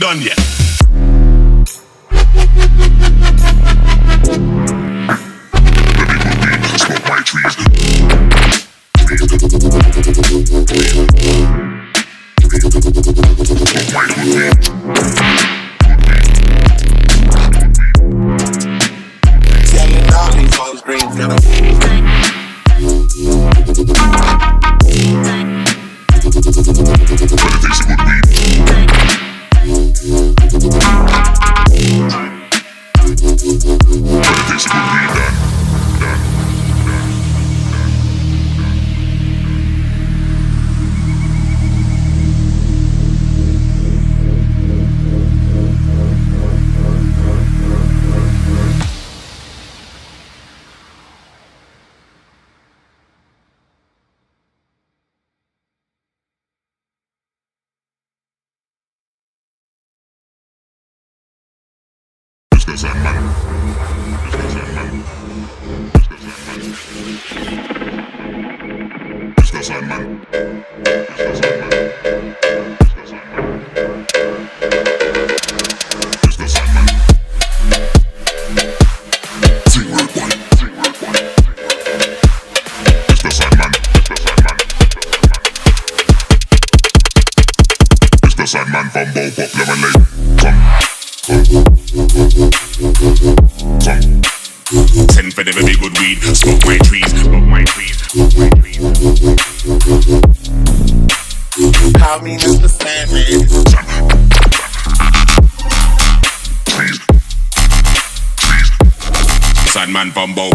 done yet. Smoke my trees. Selling all these folks greens, got a Send for the very good weed. Smoke my trees. Smoke my trees. Smoke my trees. call me Mr. Sandman. Trees. Trees. Sandman Bumbo.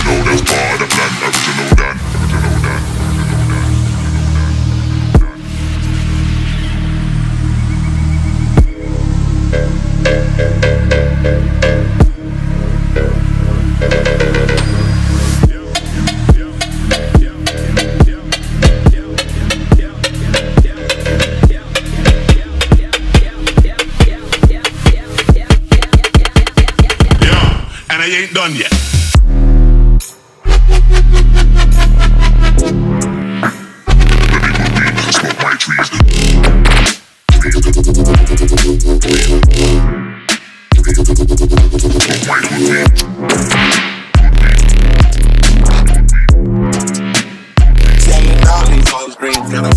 No, that's part of the plan. Original done. Original done. And I ain't done yet. Smoke my trees. Smoke my trees. Selling all these folks greens, got a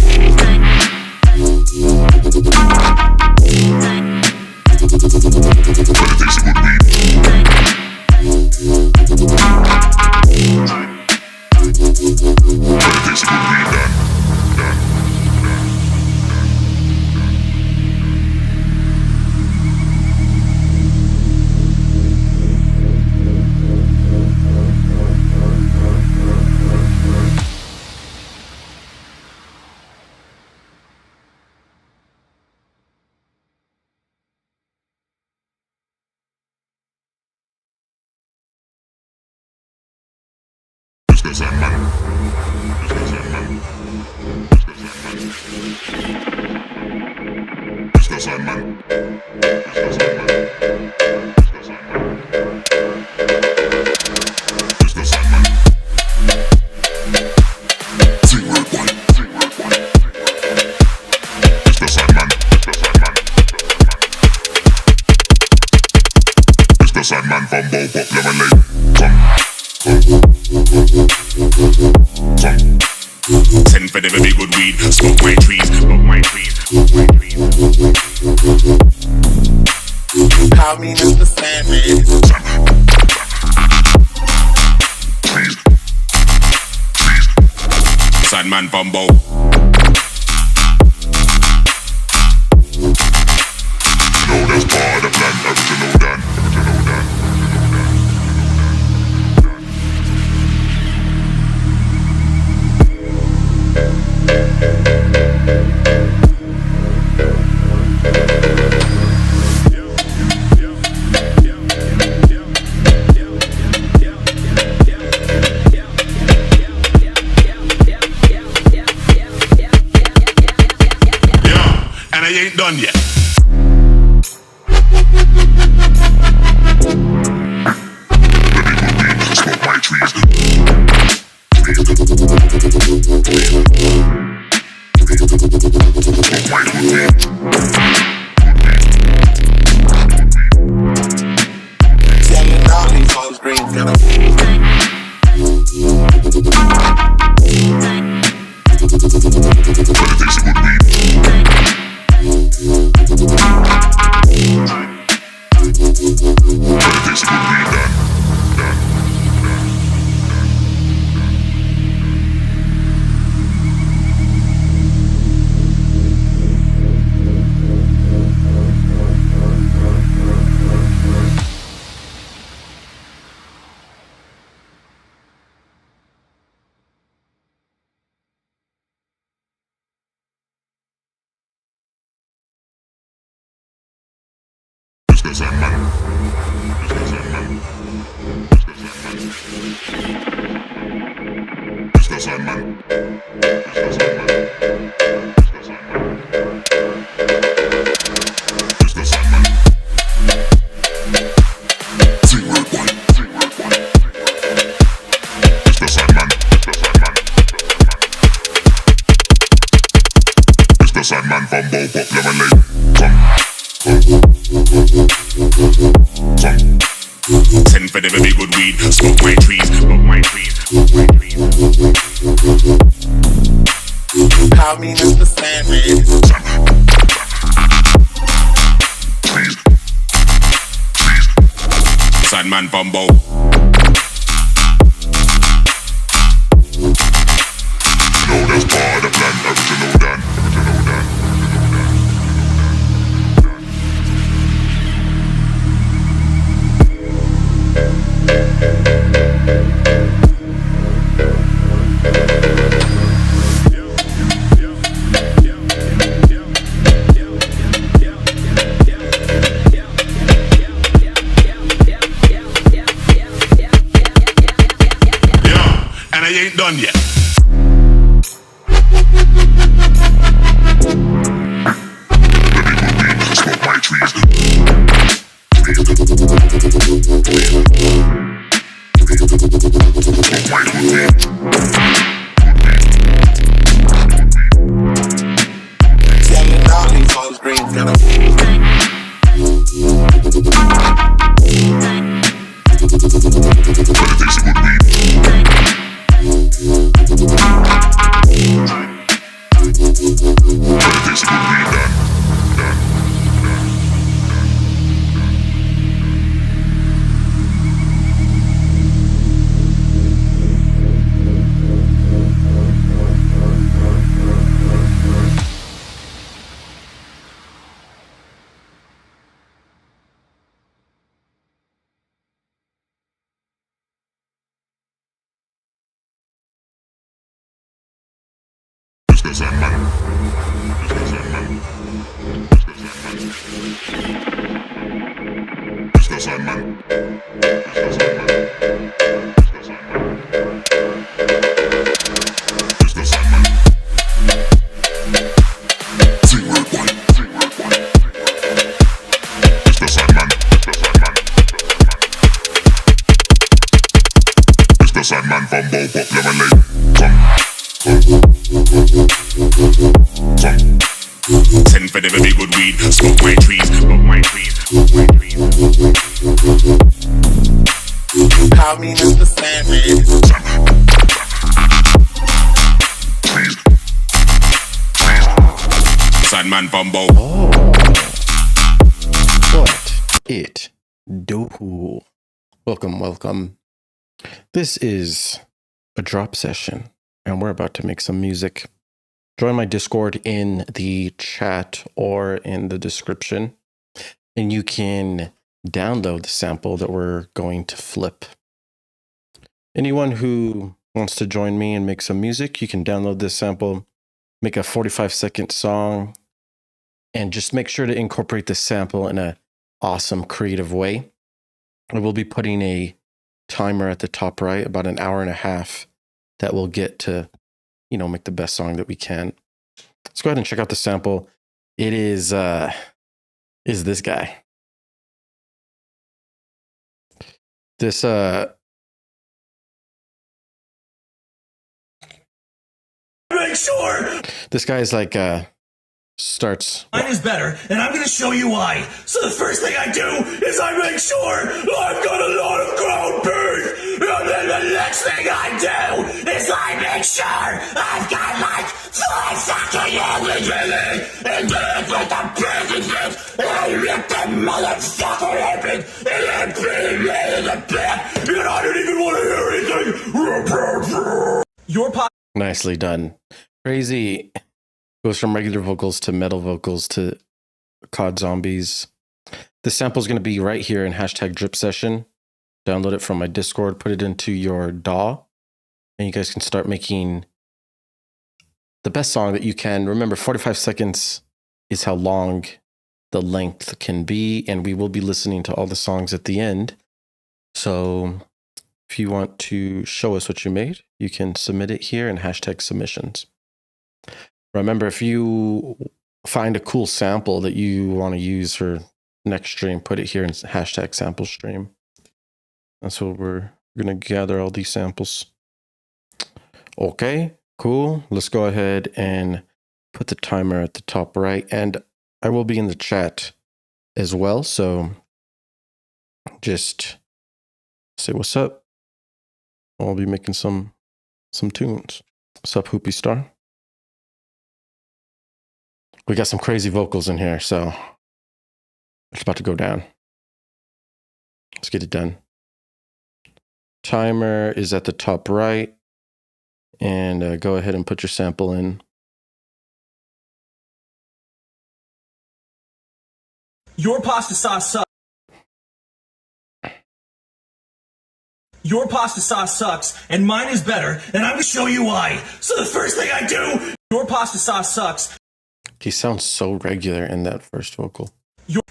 Sandman from Bow Pop Lemonade. Send for the very good weed. Smoke my trees. Smoke my trees. Smoke my trees. call me Mr. Sandman. Trees. Trees. Sandman from Bow. No, that's part of the plan. Original done. Original done. And I ain't done yet. Smoke my trees. Sandman from Bow Pop Lemonade. Come. 10 for the very good weed. Smoke my trees, smoke my trees, smoke my trees. Call me Mr. Sandman. Sandman from Bow. You know that's part of the plan, original Dan. And I ain't done yet. Smoke my trees. Smoke my good weed. Telling all these folks greens got a But it takes a good weed. But it takes a good weed, Dan. Mr. Sandman. Mr. Sandman. Mr. Sandman. Sing word one. Mr. Sandman. Mr. Sandman from Bow Pop Lemonade. Come. 10 for the very good weed. Smoke my trees, smoke my trees, smoke my trees. call me Mr. Sandman. Sandman from Bow. What it do? Welcome. This is a drop session, and we're about to make some music. Join my Discord in the chat or in the description, and you can download the sample that we're going to flip. Anyone who wants to join me and make some music, you can download this sample, make a 45-second song, and just make sure to incorporate the sample in an awesome, creative way. I will be putting a timer at the top right, about an hour and a half, that will get to, make the best song that we can. Let's go ahead and check out the sample. It is this guy. This Make sure this guy's like starts. mine is better, and I'm gonna show you why. So the first thing I do is I make sure I've got a lot of ground beef, and then the next thing I do is I make sure I've got like 5 fucking onions in it, and then with the bacon bit, I rip the motherfucker open, and then put it in the bed, and I don't even want to hear anything. Your pot. Nicely done. Crazy goes from regular vocals to metal vocals to COD Zombies. The sample is going to be right here in #drip session. Download it from my Discord, put it into your DAW, and you guys can start making the best song that you can. Remember, 45 seconds is how long the length can be, and we will be listening to all the songs at the end. So if you want to show us what you made, you can submit it here and hashtag submissions. Remember, if you find a cool sample that you want to use for next stream, put it here in hashtag sample stream. That's what we're going to gather all these samples. Okay, cool. Let's go ahead and put the timer at the top right. And I will be in the chat as well. So just say what's up. I'll be making some tunes. What's up, Hoopy Star? We got some crazy vocals in here, so it's about to go down. Let's get it done. Timer is at the top right. And go ahead and put your sample in. Your pasta sauce sucks. Your pasta sauce sucks, and mine is better, and I'm going to show you why. So the first thing I do, your pasta sauce sucks. He sounds so regular in that first vocal.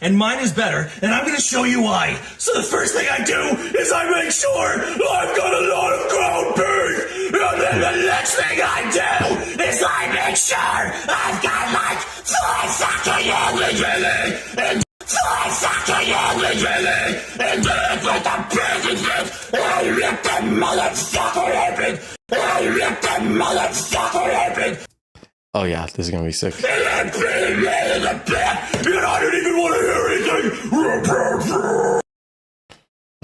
And mine is better, and I'm going to show you why. So the first thing I do is I make sure I've got a lot of ground beef. And then the next thing I do is I make sure I've got like 5 fucking ugly jelly and 5 fucking ugly jelly. And then with the bacon, I rip the motherfucker open. I rip the motherfucker open. Oh yeah, this is gonna be sick. And I didn't even want to hear anything.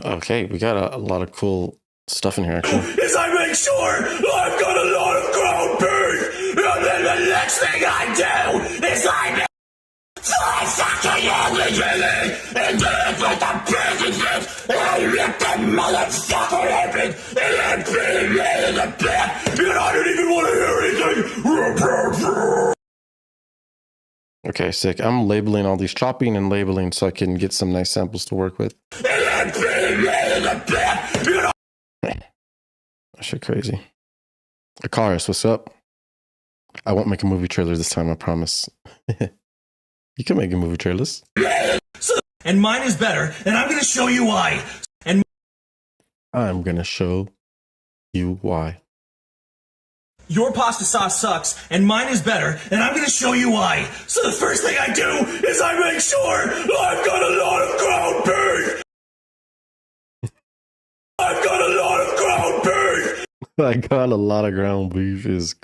Okay, we got a lot of cool stuff in here actually. Is I make sure I've got a lot of ground beef, and then the next thing I do is I make 5 fucking ugly jelly, and then with the bacon, I rip the motherfucker open, and I put it in the back, and I didn't even want to hear anything. Okay, sick. I'm labeling all these, chopping and labeling so I can get some nice samples to work with. And I put it in the back, and That shit crazy. Akaris, what's up? I won't make a movie trailer this time, I promise. You can make a movie trailers. and mine is better, and I'm going to show you why. And I'm going to show you why. your pasta sauce sucks, and mine is better, and I'm going to show you why. So the first thing I do is I make sure I've got a lot of ground beef. I've got a lot of ground beef. I got a lot of ground beef is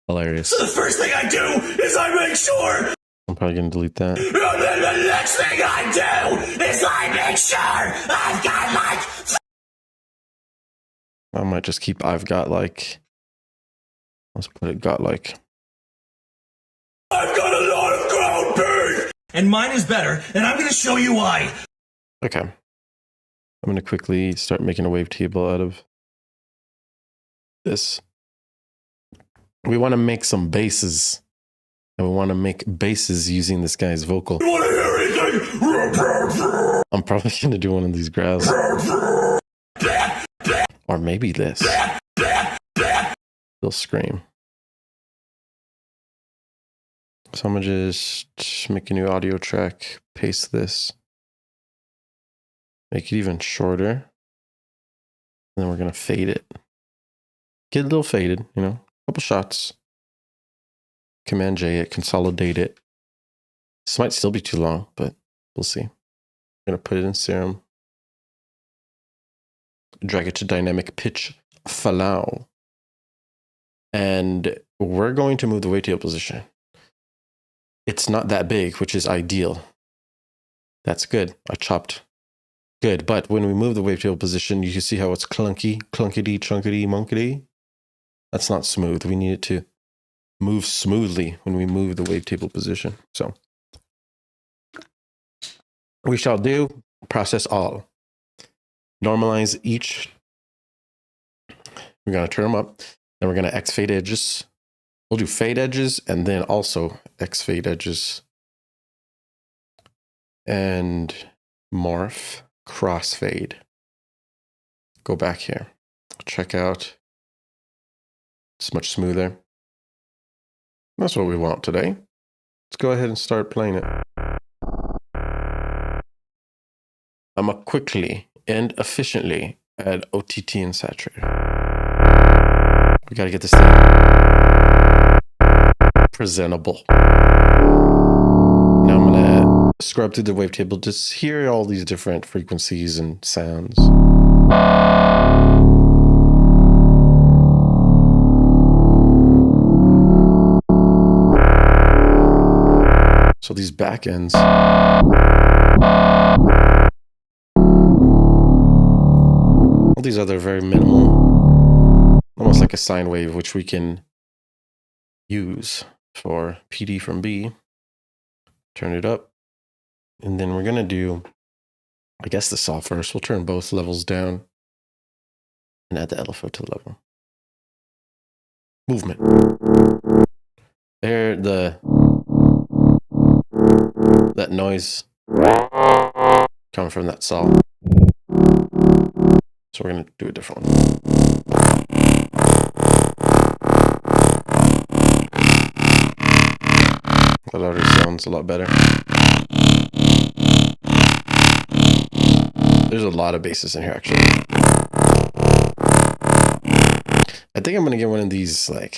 hilarious. So the first thing I do is I make sure. I'm probably going to delete that. And then the next thing I do is I make sure I've got like. I might just keep I've got like. Let's put it got like. I've got a lot of ground beef. And mine is better, and I'm going to show you why. Okay. I'm going to quickly start making a wavetable out of this. We want to make some basses. And we want to make basses using this guy's vocal. You want to hear anything? I'm probably going to do one of these growls. Or maybe this. They'll scream. So I'm going to just make a new audio track, paste this, make it even shorter. And then we're going to fade it. Get a little faded, you know, a couple shots. Command J it, consolidate it. This might still be too long, but we'll see. I'm going to put it in Serum. Drag it to dynamic pitch Falau. And we're going to move the wavetable position. It's not that big, which is ideal. That's good. I chopped. Good. But when we move the wavetable position, you can see how it's clunky, clunkety, chunkety, monkety. That's not smooth. We need it to move smoothly when we move the wavetable position. So we shall do process all. Normalize each. We're going to turn them up. Then we're going to X fade edges. We'll do fade edges and then also X fade edges. And morph crossfade. Go back here. Check out. It's much smoother. That's what we want today. Let's go ahead and start playing it. I'm gonna quickly and efficiently add OTT and saturator. We gotta get this thing presentable. Now I'm gonna scrub through the wavetable, just hear all these different frequencies and sounds. So these back ends. All these other very minimal, almost like a sine wave, which we can use for PD from B. Turn it up. And then we're going to do, I guess, the saw first. We'll turn both levels down and add the LFO to the level. Movement. There, that noise coming from that saw. So we're going to do a different one. That already sounds a lot better. There's a lot of basses in here, actually. I think I'm going to get one of these, like...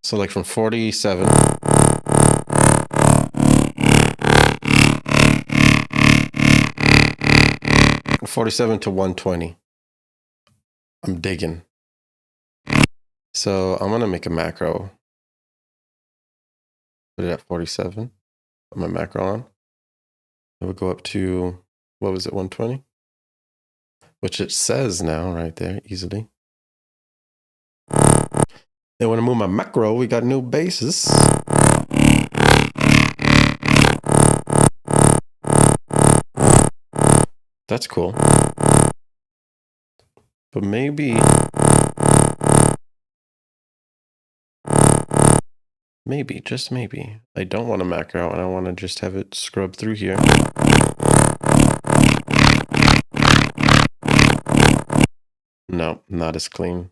So, like, from 47... 47 to 120. I'm digging. So I'm gonna make a macro. Put it at 47. Put my macro on. It will go up to, what was it, 120? Which it says now right there, easily. Then when I move my macro, we got new basses. That's cool. But maybe, just maybe, I don't want a macro and I want to just have it scrub through here. No, not as clean.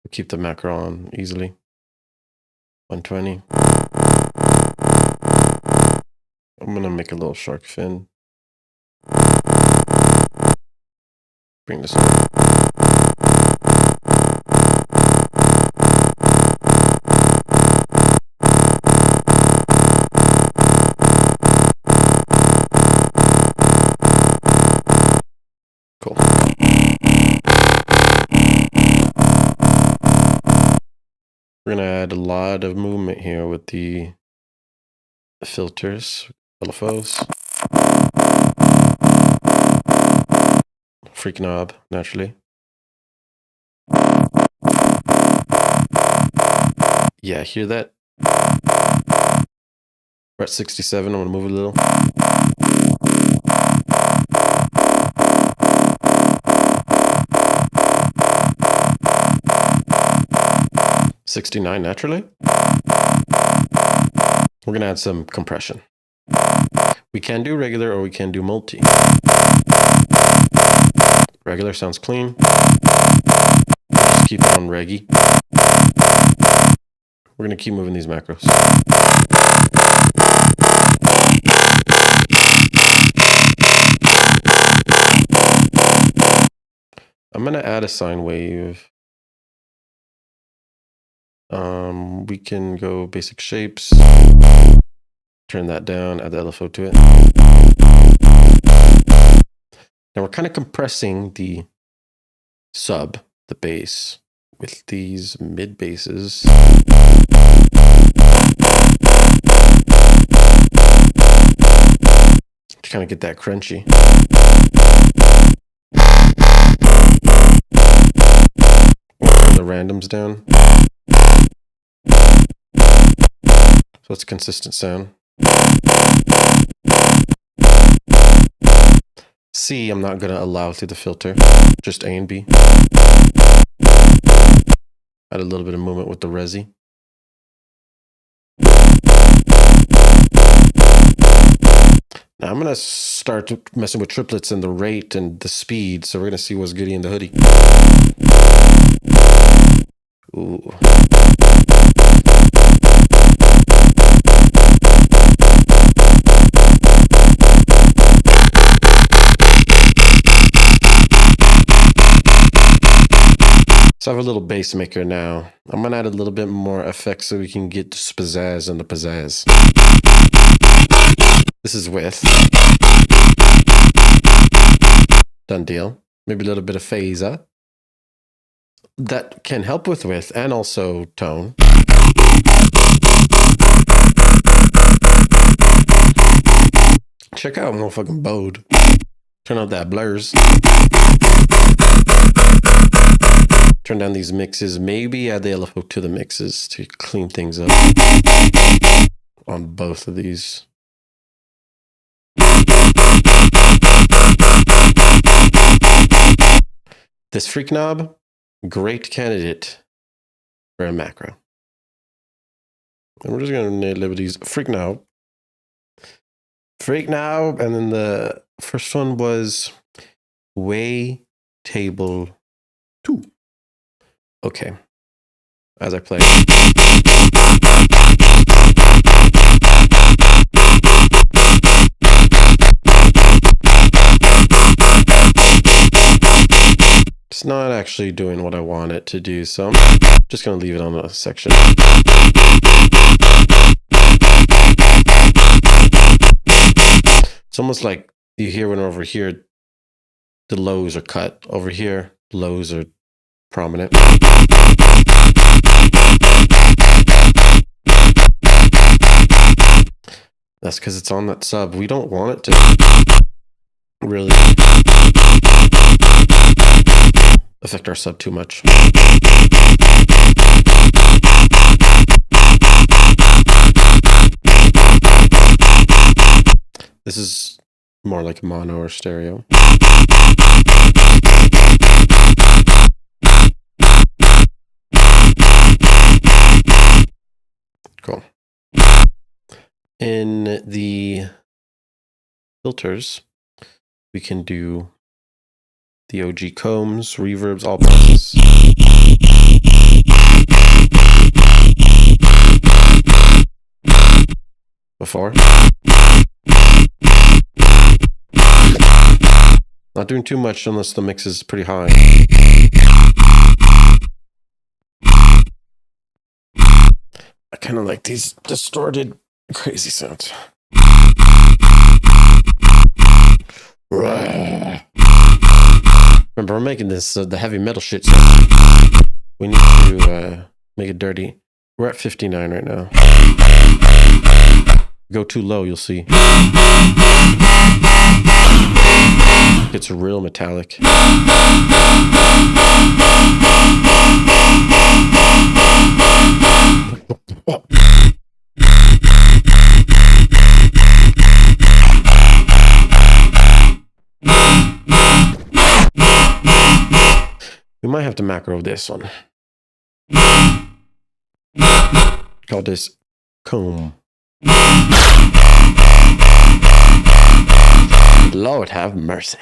We'll keep the macro on easily. 120. I'm going to make a little shark fin. Bring this up. Cool. We're going to add a lot of movement here with the filters, LFOs. Freak knob, naturally. Yeah, hear that? We're at 67, I'm gonna move a little. $69 naturally. We're gonna add some compression. We can do regular or we can do multi. Regular sounds clean. Just keep it on reggae. We're gonna keep moving these macros. I'm gonna add a sine wave. We can go basic shapes. Turn that down, add the LFO to it. Now we're kind of compressing the sub, the bass, with these mid basses. To kind of get that crunchy. Turn the randoms down. So it's a consistent sound. C, I'm not going to allow through the filter, just A and B. Add a little bit of movement with the resi. Now I'm going to start messing with triplets and the rate and the speed, so we're going to see what's goody in the hoodie. Ooh. So I have a little bass maker now. I'm gonna add a little bit more effects so we can get the spazazz and the pizzazz. This is with. Done deal. Maybe a little bit of phaser. That can help with width and also tone. Check out motherfucking Bode. Turn out that blurs. Turn down these mixes. Maybe add the LFO to the mixes to clean things up on both of these. This freak knob, great candidate for a macro. And we're just gonna nail it with these freak knob. Freak knob, and then the first one was Way Table 2. Okay. As I play. It's not actually doing what I want it to do, so I'm just going to leave it on a section. It's almost like you hear when over here, the lows are cut. Over here, lows are prominent. That's because it's on that sub. We don't want it to really affect our sub too much. This is more like mono or stereo. Cool. In the filters, we can do the OG combs, reverbs, all passes. Before. Not doing too much unless the mix is pretty high. I kind of like these distorted, crazy sounds. Remember, we're making this the heavy metal shit, so we need to make it dirty. We're at 59 right now. Go too low, you'll see. It's real metallic. We might have to macro this one. Call this comb. Lord have mercy.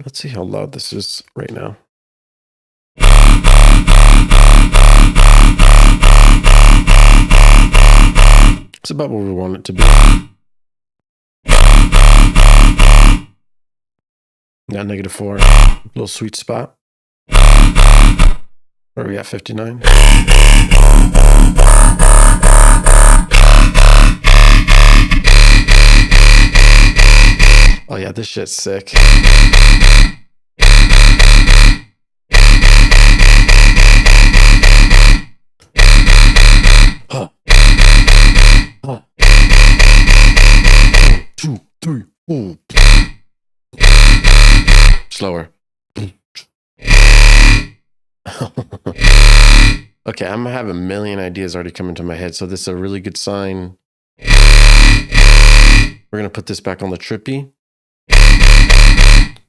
Let's see how loud this is right now. It's about where we want it to be. Got -4. Little sweet spot. Where are we at? 59? Oh yeah, this shit's sick. Huh. 1, 2, 3, 4. Slower. Okay, I'm gonna have a million ideas already come into my head, so this is a really good sign. We're gonna put this back on the trippy.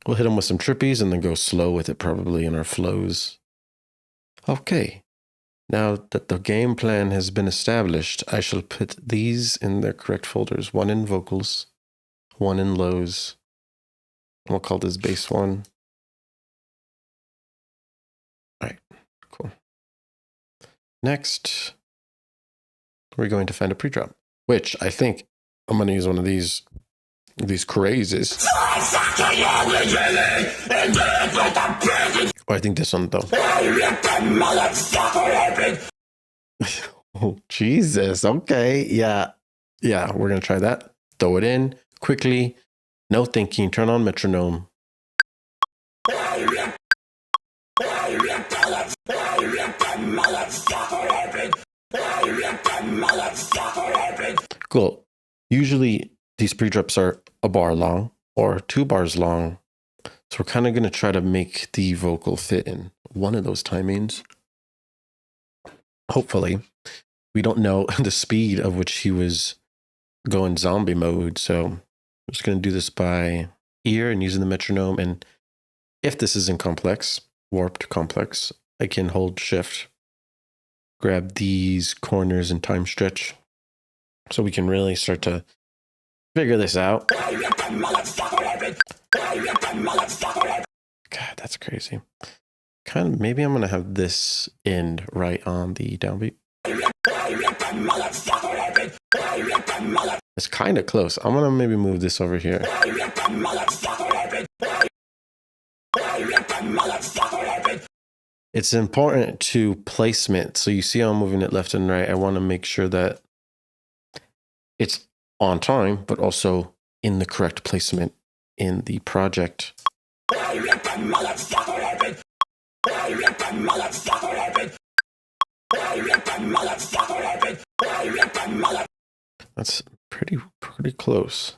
We'll hit them with some trippies and then go slow with it probably in our flows. Okay, now that the game plan has been established, I shall put these in their correct folders. One in vocals, one in lows. We'll call this bass 1. All right, cool. Next, we're going to find a pre-drop, which I think I'm going to use one of these These crazes. Oh, I think this one though. Oh, Jesus. Okay. Yeah. Yeah. We're going to try that. Throw it in quickly. No thinking. Turn on metronome. Cool. Usually these pre-drops are a bar long or 2 bars long. So we're kind of going to try to make the vocal fit in one of those timings. Hopefully. We don't know the speed of which he was going zombie mode. So I'm just going to do this by ear and using the metronome. And if this isn't complex, warped complex, I can hold shift, grab these corners and time stretch so we can really start to figure this out. God, that's crazy. Kind of, maybe I'm going to have this end right on the downbeat. It's kind of close. I'm going to maybe move this over here. It's important to placement. So you see how I'm moving it left and right. I want to make sure that it's on time, but also in the correct placement in the project. That's pretty close.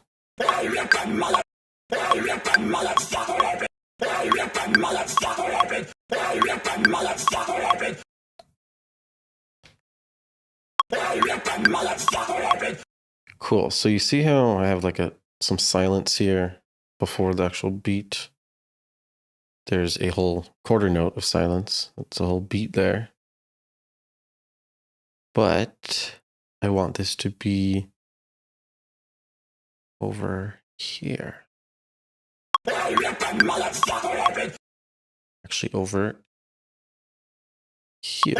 Cool. So you see how I have like some silence here before the actual beat. There's a whole quarter note of silence. It's a whole beat there. But I want this to be over here. Actually, over here.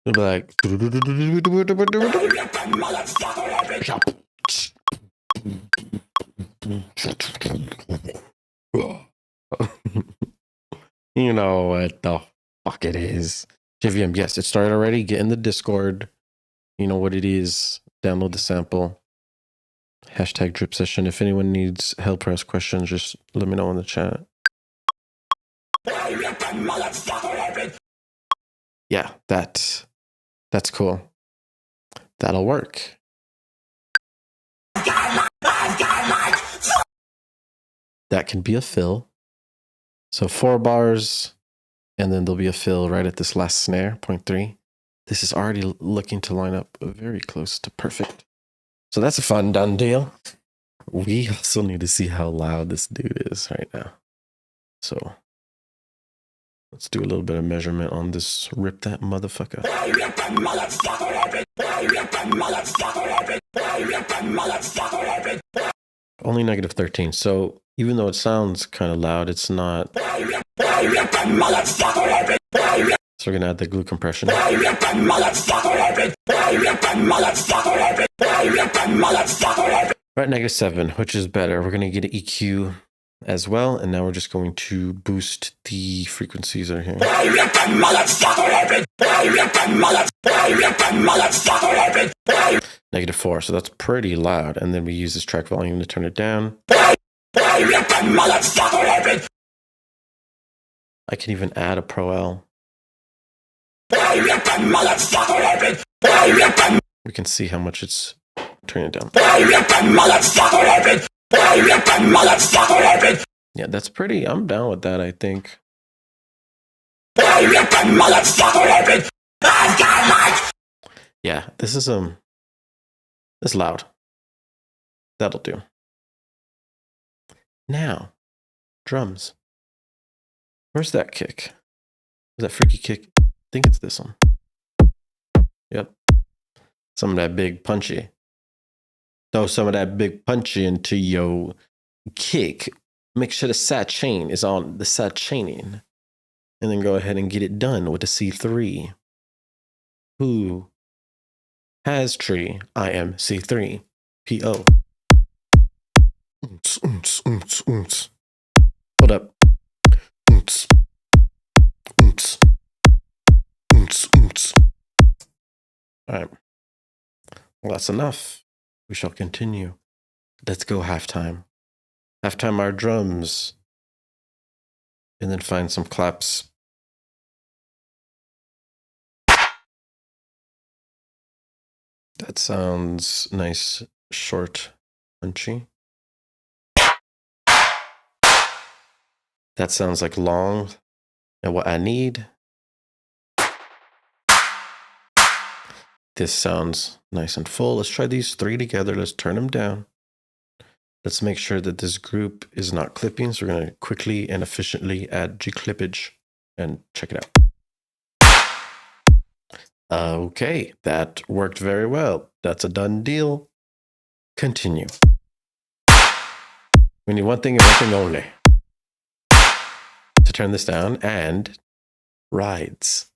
It'll be like. You know what the fuck it is. JVM, yes, it started already. Get in the Discord. You know what it is. Download the sample. Hashtag drip session. If anyone needs help or ask questions, just let me know in the chat. Yeah, that's cool. That'll work. That can be a fill. So 4 bars, and then there'll be a fill right at this last snare, 0.3. This is already looking to line up very close to perfect. So that's a fun done deal. We also need to see how loud this dude is right now. So let's do a little bit of measurement on this. Rip that motherfucker. Only -13. So even though it sounds kind of loud, it's not. So we're going to add the glue compression. Right, -7, which is better. We're going to get an EQ as well. And now we're just going to boost the frequencies that are here. -4, so that's pretty loud. And then we use this track volume to turn it down. I can even add a Pro L. We can see how much it's turning it down. Yeah, that's pretty. I'm down with that, I think. Yeah, this is it's loud. That'll do. Now, drums. Where's that kick? Is that freaky kick? I think it's this one. Yep. Some of that big punchy. Throw some of that big punchy into your kick. Make sure the side chain is on the side chaining. And then go ahead and get it done with the C3. Who has tree? I am C3. P.O. Hold up. All right. Well, that's enough. We shall continue. Let's go halftime. Halftime our drums. And then find some claps. That sounds nice, short, punchy. That sounds like long. And what I need. This sounds nice and full. Let's try these three together. Let's turn them down. Let's make sure that this group is not clipping. So we're going to quickly and efficiently add G-clippage and check it out. Okay, that worked very well. That's a done deal. Continue. We need one thing and one thing only. To turn this down and rides.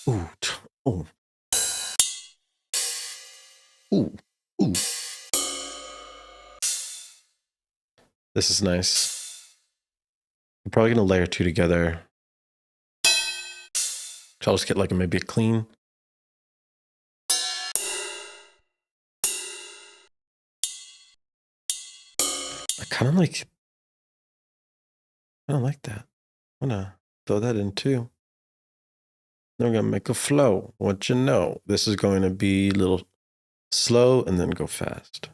Ooh, ooh. Ooh, ooh. This is nice. I'm probably going to layer two together. So I'll just get like maybe a clean. I kind of like that. I'm gonna throw that in too. Then we're gonna make a flow. What you know, this is going to be a little slow and then go fast.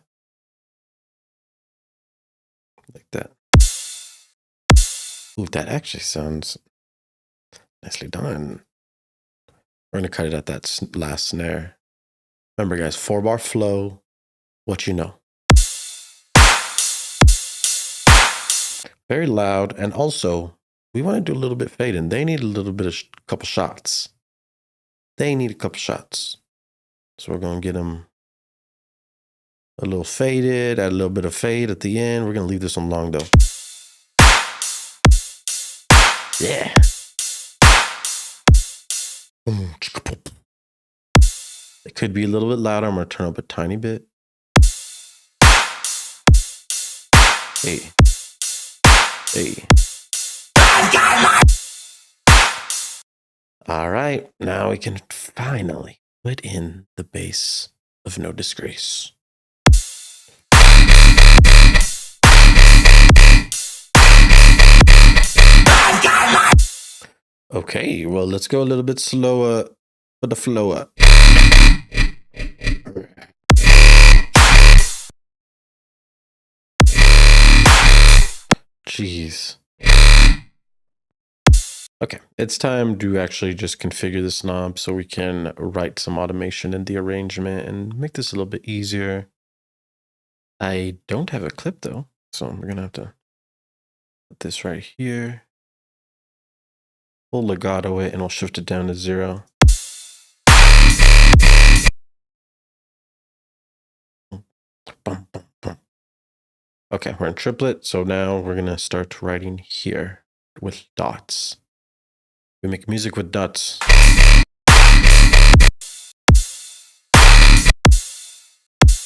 Like that. Ooh, that actually sounds nicely done. We're going to cut it at that last snare. Remember, guys, 4-bar flow, what you know. Very loud. And also, we want to do a little bit fade in. They need a little bit of couple shots. They need a couple shots. So we're going to get them a little faded, add a little bit of fade at the end. We're going to leave this one long, though. Yeah. It could be a little bit louder. I'm going to turn up a tiny bit. Hey. Hey. All right. Now we can finally put in the bass of No Disgrace. Okay, well, let's go a little bit slower for the flow up. Jeez. Okay, it's time to actually just configure this knob so we can write some automation in the arrangement and make this a little bit easier. I don't have a clip though, so we're gonna have to put this right here. We'll legato it and we'll shift it down to 0. Bum, bum, bum. Okay, we're in triplet, so now we're gonna start writing here with dots. We make music with dots.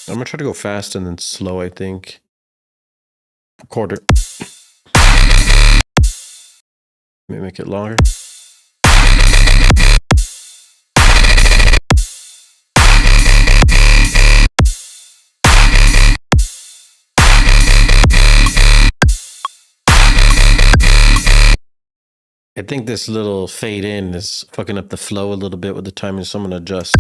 I'm gonna try to go fast and then slow, I think. Quarter. Let me make it longer. I think this little fade in is fucking up the flow a little bit with the timing, so I'm gonna adjust.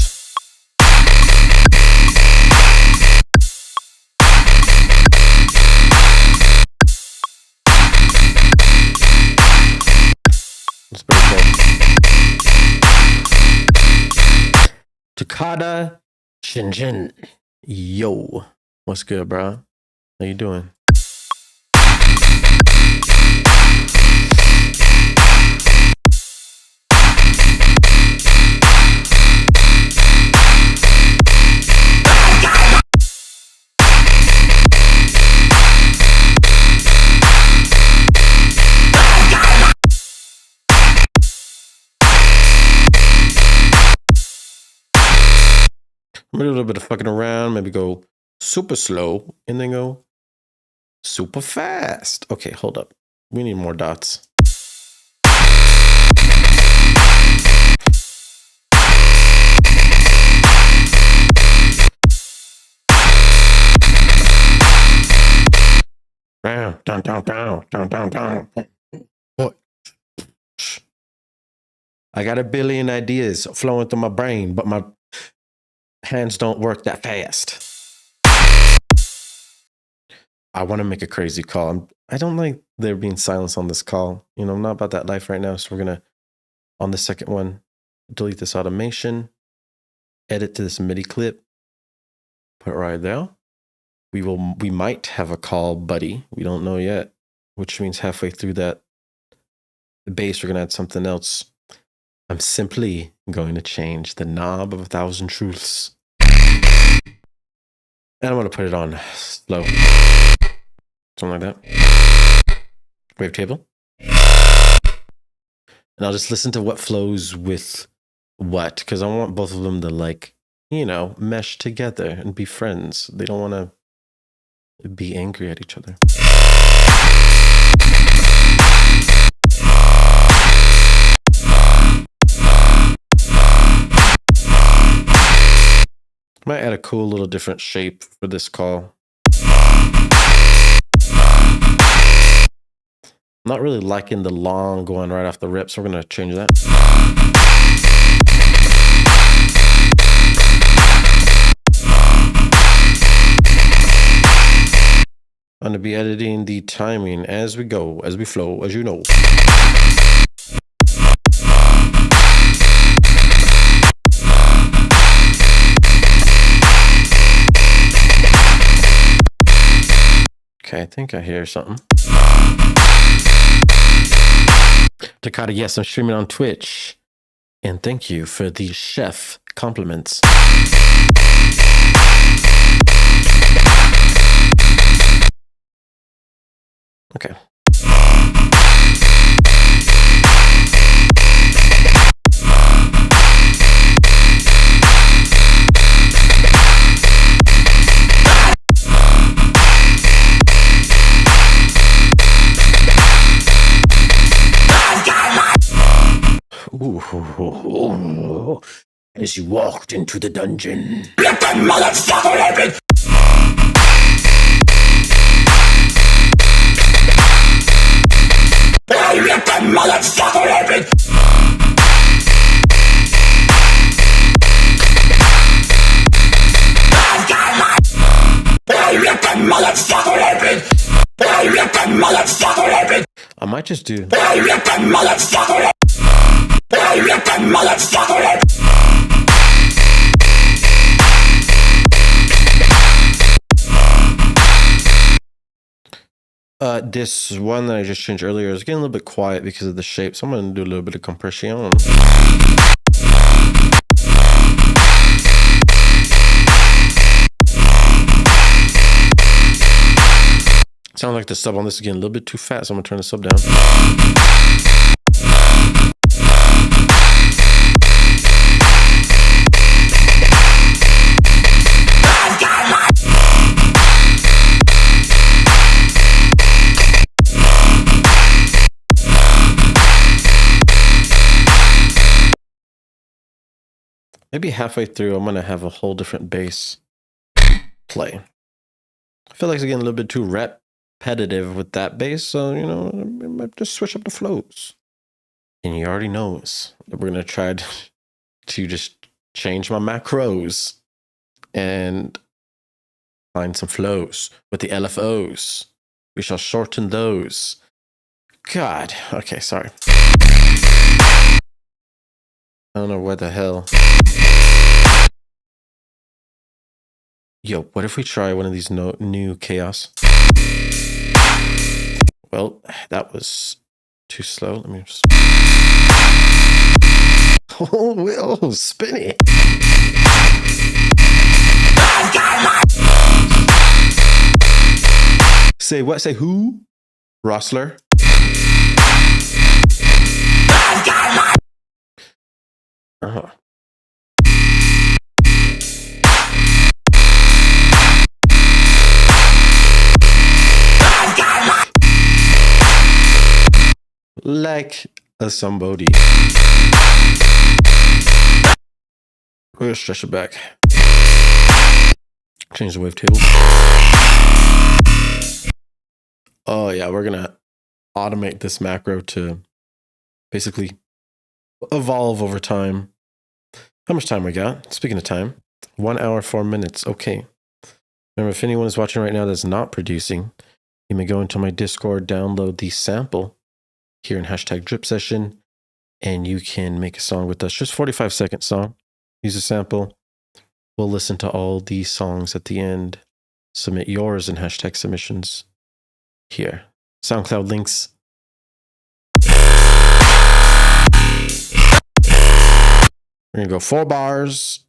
That's pretty cool. Takada Shinjin. Yo. What's good, bro? How you doing? I'm gonna do a little bit of fucking around, maybe go super slow and then go super fast. Okay, hold up. We need more dots. Down, down, down, down, down, down, down. What? I got a billion ideas flowing through my brain, but my hands don't work that fast. I want to make a crazy call. I don't like there being silence on this call. You know, I'm not about that life right now. So we're going to, on the second one, delete this automation, edit to this MIDI clip, put it right there. We might have a call buddy. We don't know yet, which means halfway through that bass, we're going to add something else. I'm simply going to change the knob of 1,000 truths. And I'm going to put it on slow. Something like that. Wavetable. And I'll just listen to what flows with what, because I want both of them to, like, you know, mesh together and be friends. They don't want to be angry at each other. Might add a cool little different shape for this call. Not really liking the long going right off the rip, so we're going to change that. I'm going to be editing the timing as we go, as we flow, as you know. Okay, I think I hear something. Takata, yes, I'm streaming on Twitch. And thank you for the chef compliments. Okay. Ooh, as you walked into the dungeon. Let the motherfucker open! I let the motherfucker open! I've got my... I let the motherfucker open! I let the motherfucker open! I might just do... I let the motherfucker open! I let the motherfucker open! This one that I just changed earlier is getting a little bit quiet because of the shape, so I'm going to do a little bit of compression. Sounds like the sub on this is getting a little bit too fast, so I'm going to turn the sub down. Maybe halfway through, I'm going to have a whole different bass play. I feel like it's getting a little bit too repetitive with that bass, so, you know, I might just switch up the flows. And he already knows that we're going to try to just change my macros and find some flows with the LFOs. We shall shorten those. God. Okay, sorry. I don't know where the hell. Yo, what if we try one of these new chaos? Well, that was too slow. Let me just... Oh, spinny. Say what? Say who? Rossler? like a somebody. We're gonna stretch it back. Change the wavetable. Oh yeah, we're gonna automate this macro to basically evolve over time. How much time we got? Speaking of time, 1 hour, 4 minutes. Okay. Remember, if anyone is watching right now that's not producing, you may go into my Discord, download the sample here in hashtag drip session, and you can make a song with us. Just 45-second song. Use a sample. We'll listen to all these songs at the end. Submit yours in hashtag submissions here. SoundCloud links. We're going to go 4 bars.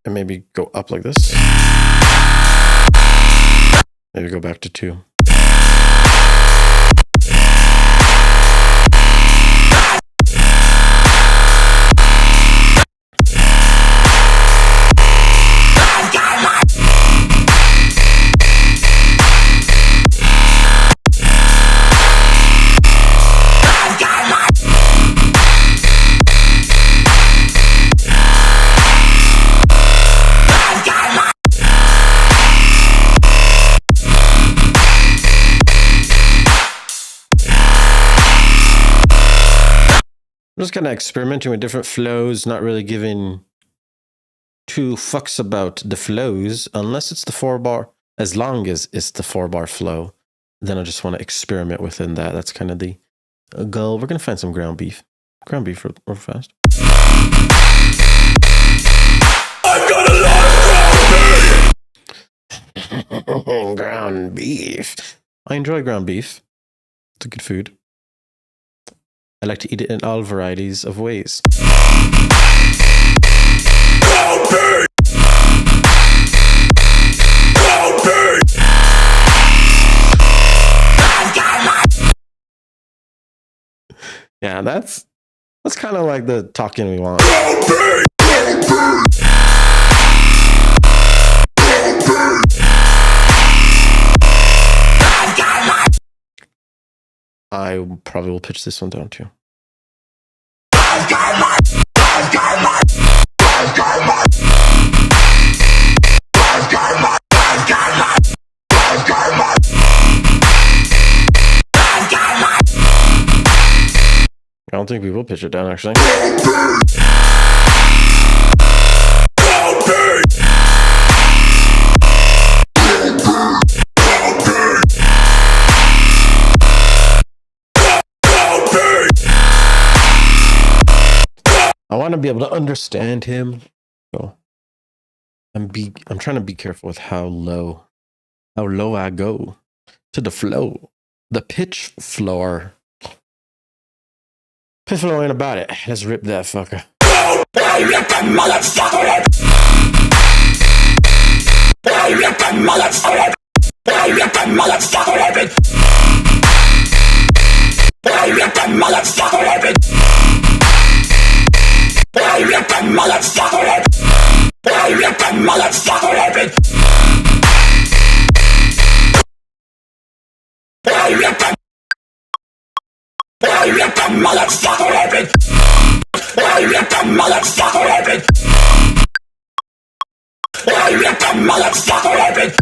And maybe go up like this. Maybe go back to 2. I'm just kind of experimenting with different flows, not really giving 2 fucks about the flows, unless it's the 4 bar, as long as it's the 4 bar flow. Then I just want to experiment within that. That's kind of the goal. We're going to find some ground beef. Ground beef real fast. I've got a lot of ground beef. Ground beef. I enjoy ground beef. It's a good food. I like to eat it in all varieties of ways. Ground beef. Ground beef. Yeah, that's kind of like the talking we want. Ground beef. I probably will pitch this one down too. I don't think we will pitch it down actually. I want to be able to understand him. So I'm trying to be careful with how low I go to the flow. The pitch floor. Pitch floor ain't about it. Let's rip that fucker. I rip the motherfucker. I rip the motherfucker. I rip the motherfucker. I rip the motherfucker. I rip the motherfucker. I rip the motherfucker. I rip the I rip the motherfucker. I rip the motherfucker. I rip the motherfucker.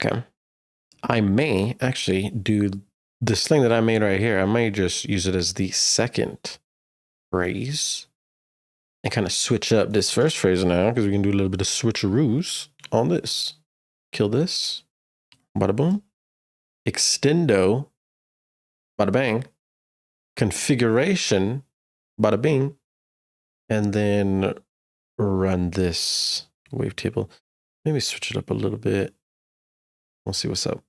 Okay. I may actually do this thing that I made right here. I may just use it as the second phrase and kind of switch up this first phrase now because we can do a little bit of switcheroos on this. Kill this. Bada boom. Extendo. Bada bang. Configuration. Bada bing. And then run this wavetable. Maybe switch it up a little bit. We'll see what's up.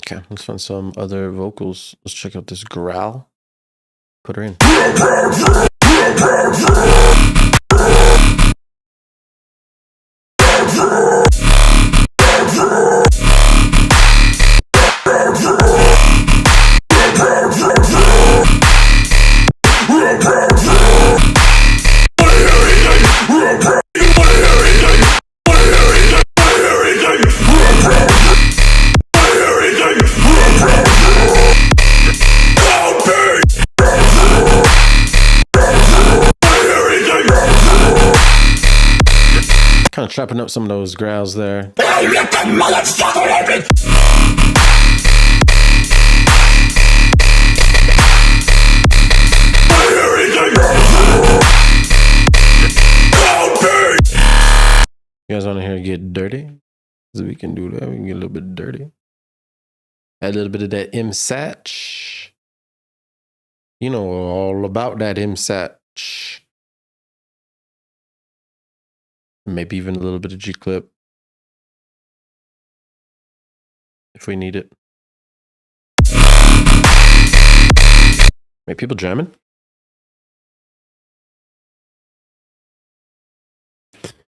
Okay, let's find some other vocals. Let's check out this growl. Put her in. Kind of trapping up some of those growls there. You guys want to hear it get dirty? So we can do that. We can get a little bit dirty. Add a little bit of that MSAT. You know all about that MSAT. Maybe even a little bit of G-clip. If we need it. Wait, people jamming?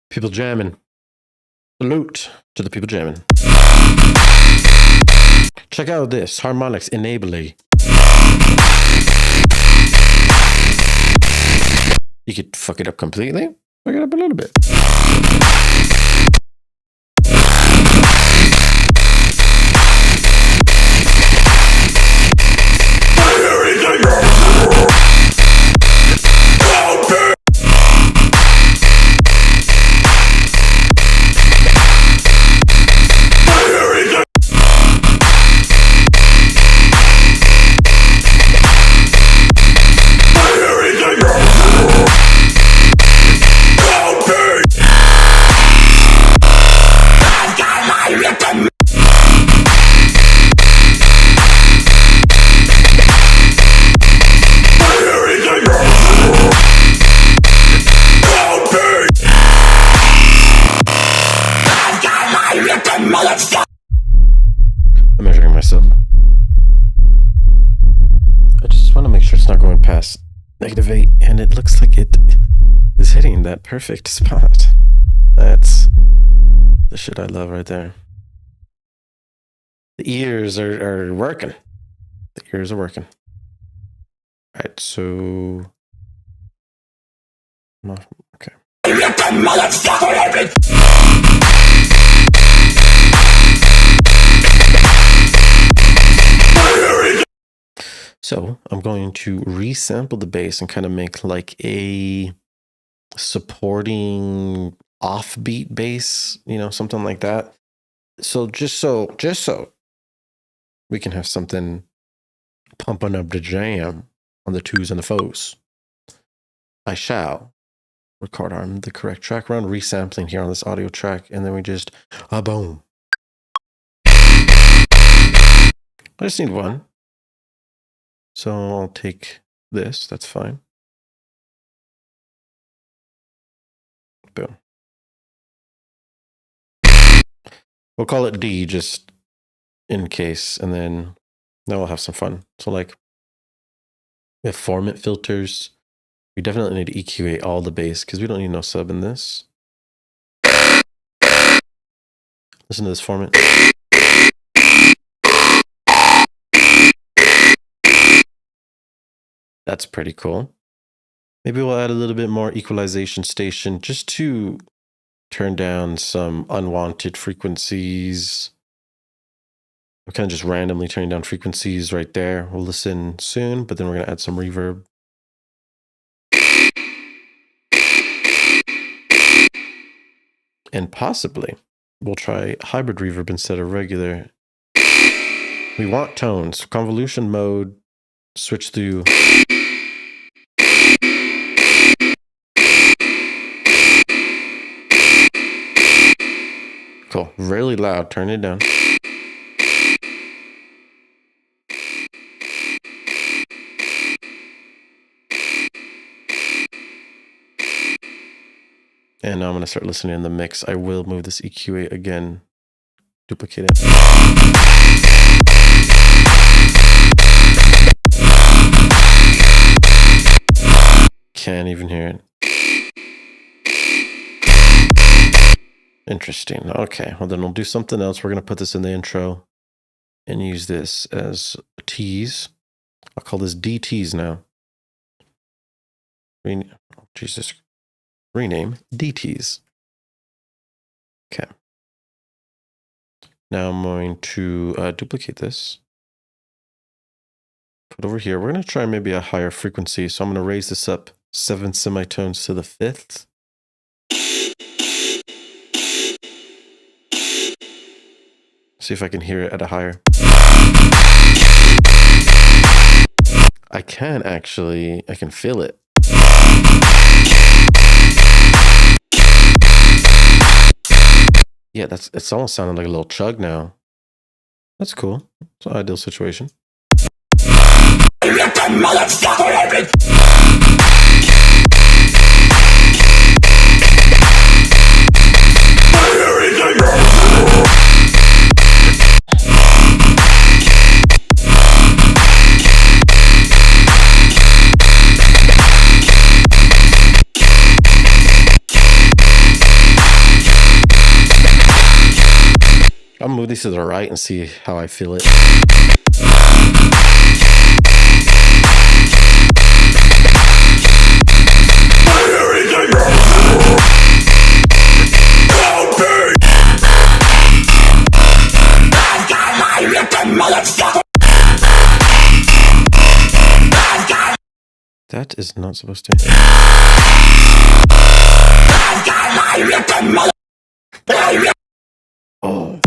People jamming. Salute to the people jamming. Check out this. Harmonics enably. You could fuck it up completely. Fuck it up a little bit. I'm measuring my sub. I just want to make sure it's not going past -8, and it looks like it is hitting that perfect spot. That's the shit I love right there. The ears are working. The ears are working. All right, so okay. So I'm going to resample the bass and kind of make like a supporting offbeat bass, you know, something like that. So just so we can have something pumping up the jam on the 2s and the 4s, I shall record on the correct track run, resampling here on this audio track, and then we just boom. I just need one. So I'll take this, that's fine. Boom. We'll call it D just in case, and then we'll have some fun. So like, we have formant filters. We definitely need to EQA all the bass because we don't need no sub in this. Listen to this formant. That's pretty cool. Maybe we'll add a little bit more equalization station just to turn down some unwanted frequencies. I'm kind of just randomly turning down frequencies right there. We'll listen soon, but then we're going to add some reverb. And possibly we'll try hybrid reverb instead of regular. We want tones. Convolution mode, switch through. Cool. Really loud. Turn it down. And now I'm going to start listening in the mix. I will move this EQA again. Duplicate it. can't even hear it. Interesting. Okay, well then we'll do something else. We're going to put this in the intro and use this as a tease. I'll call this DTs now. Jesus. Rename DTs. Okay. Now I'm going to duplicate this. Put over here. We're going to try maybe a higher frequency. So I'm going to raise this up 7 semitones to the 5th. See if I can hear it at a higher. I can actually, I can feel it. Yeah, it's almost sounding like a little chug now. That's cool. It's an ideal situation. I'll move these to the right and see how I feel it. That is not supposed to. Oh.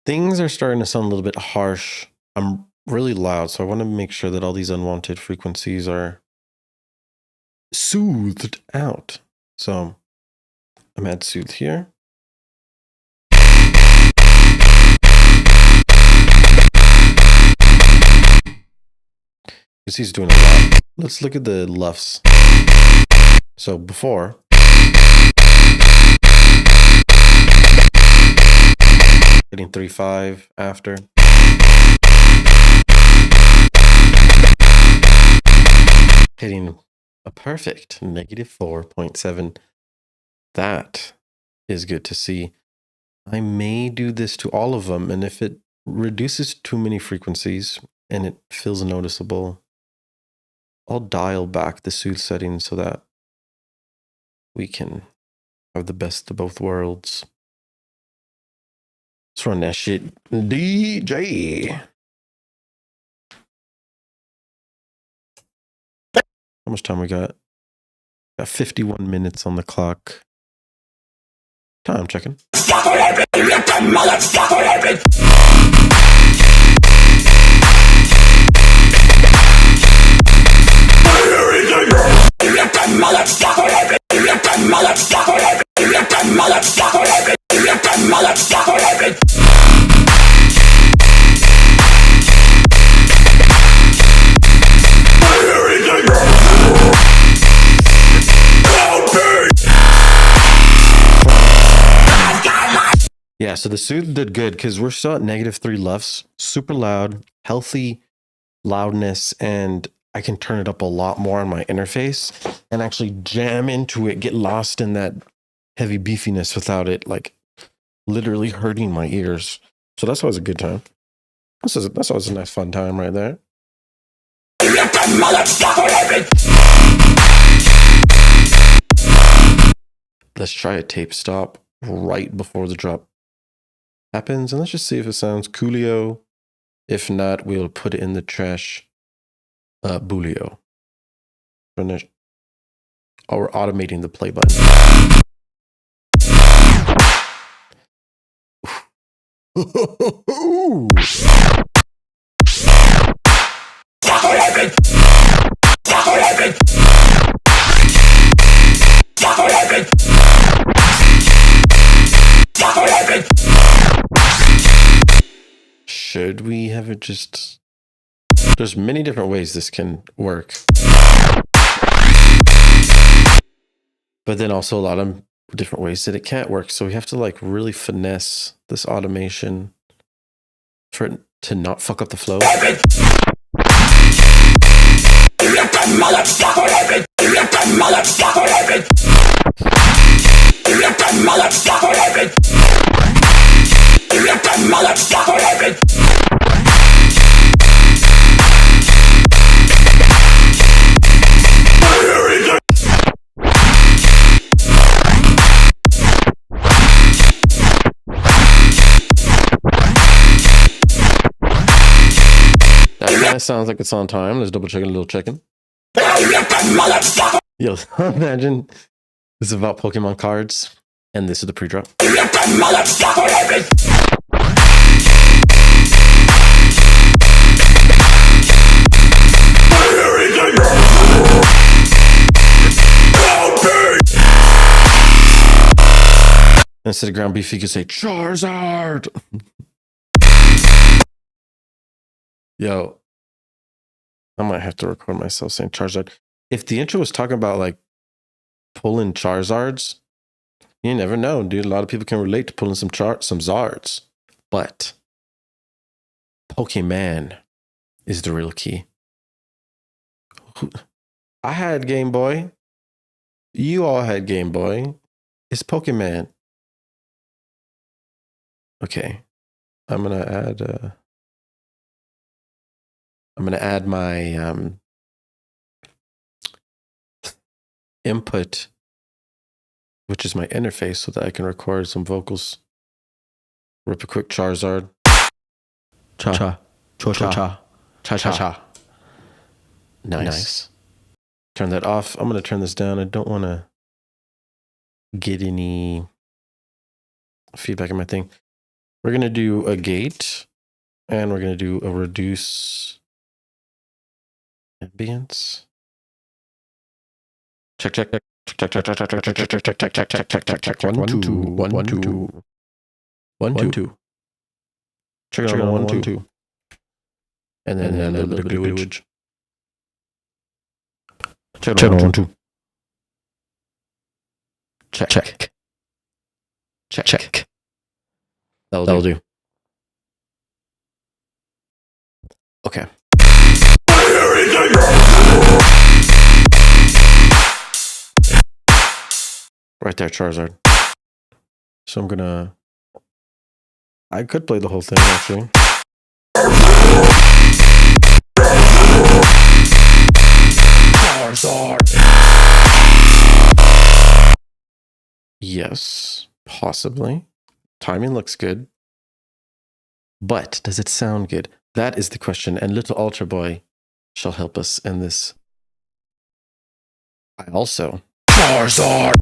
Things are starting to sound a little bit harsh. I'm really loud, so I want to make sure that all these unwanted frequencies are soothed out. So I'm at soothe here. He's doing a lot. Let's look at the luffs. So before. Hitting 3.5 after. Hitting a perfect -4.7. That is good to see. I may do this to all of them, and if it reduces too many frequencies and it feels noticeable, I'll dial back the soothe settings so that we can have the best of both worlds. Let's run that shit. DJ. How much time we got? Got 51 minutes on the clock. Time checking. Yeah, so the soothe did good because we're still at -3 luffs, super loud, healthy loudness, and I can turn it up a lot more on my interface and actually jam into it, get lost in that heavy beefiness without it like literally hurting my ears. So that's always a good time. That's always a nice fun time right there. Let's try a tape stop right before the drop happens, and let's just see if it sounds coolio. If not, we'll put it in the trash. Boolio. Oh, we're automating the play button. should we have it just... There's many different ways this can work. But then also a lot of different ways that it can't work. So we have to like really finesse this automation for it to not fuck up the flow. That kind of sounds like it's on time. Let's double check a little checking. Yo, imagine this is about Pokemon cards, and this is the pre-drop. Instead of ground beef, you could say Charizard. Yo, I might have to record myself saying Charizard. If the intro was talking about like pulling Charizards, you never know, dude. A lot of people can relate to pulling some Zards. But Pokemon is the real key. I had Game Boy. You all had Game Boy. It's Pokemon. Okay. I'm gonna add my input, which is my interface, so that I can record some vocals. Rip a quick Charizard. Cha cha cha cha cha cha cha. Nice. Turn that off. I'm gonna turn this down. I don't want to get any feedback in my thing. We're gonna do a gate, and we're gonna do a reduce ambience. Check. 1 2. Check it on 1 2. And then a little bit of dewage. Check it on 1 2. Check. That'll do. Okay. Right there, Charizard. So I'm gonna... I could play the whole thing, actually. Charizard! Yes, possibly. Timing looks good. But does it sound good? That is the question, and Little Ultra Boy shall help us in this. I also... Charizard!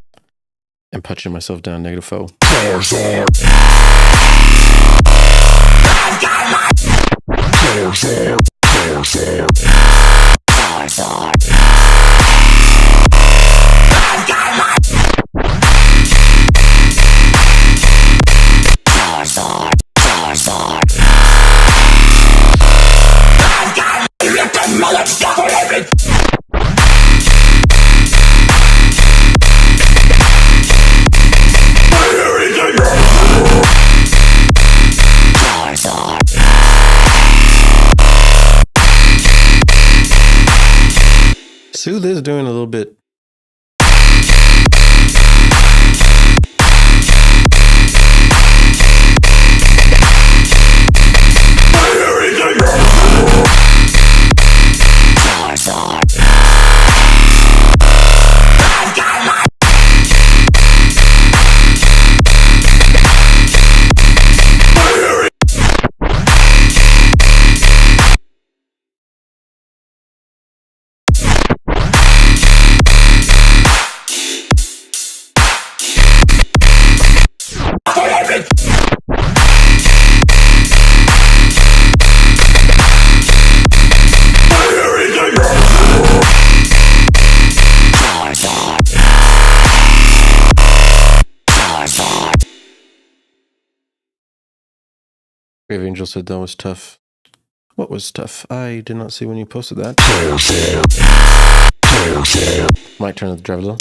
I'm punching myself down, negative foe. Charizard! Charizard! Charizard! Charizard! Soothe is doing a little bit. Brave Angel said that was tough. What was tough? I did not see when you posted that. Might turn up the drive a little.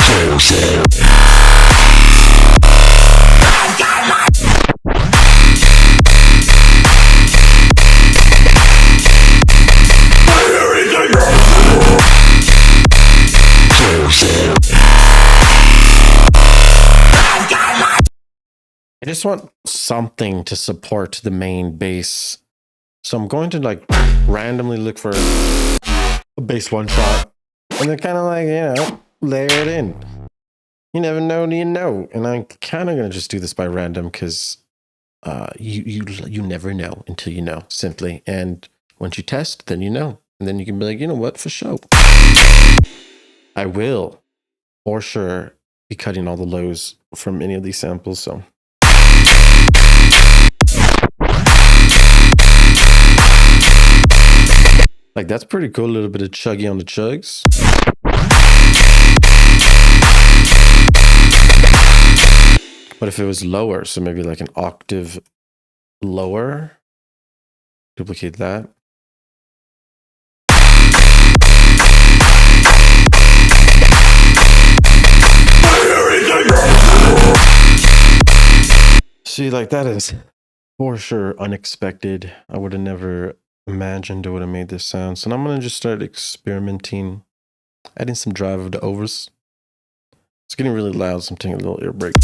I just want something to support the main bass. So I'm going to like randomly look for a bass one shot and then kind of like, layer it in. You never know till you know. And I'm kind of going to just do this by random because you never know until you know, simply. And once you test, then you know. And then you can be like, you know what, for sure. I will, for sure, be cutting all the lows from any of these samples, so... Like, that's pretty cool. A little bit of chuggy on the chugs. But if it was lower, so maybe like an octave lower, duplicate that. See, like that is for sure unexpected. I would have never imagined it would have made this sound. So now I'm going to just start experimenting, adding some drive of the overs. It's getting really loud, so I'm taking a little ear break.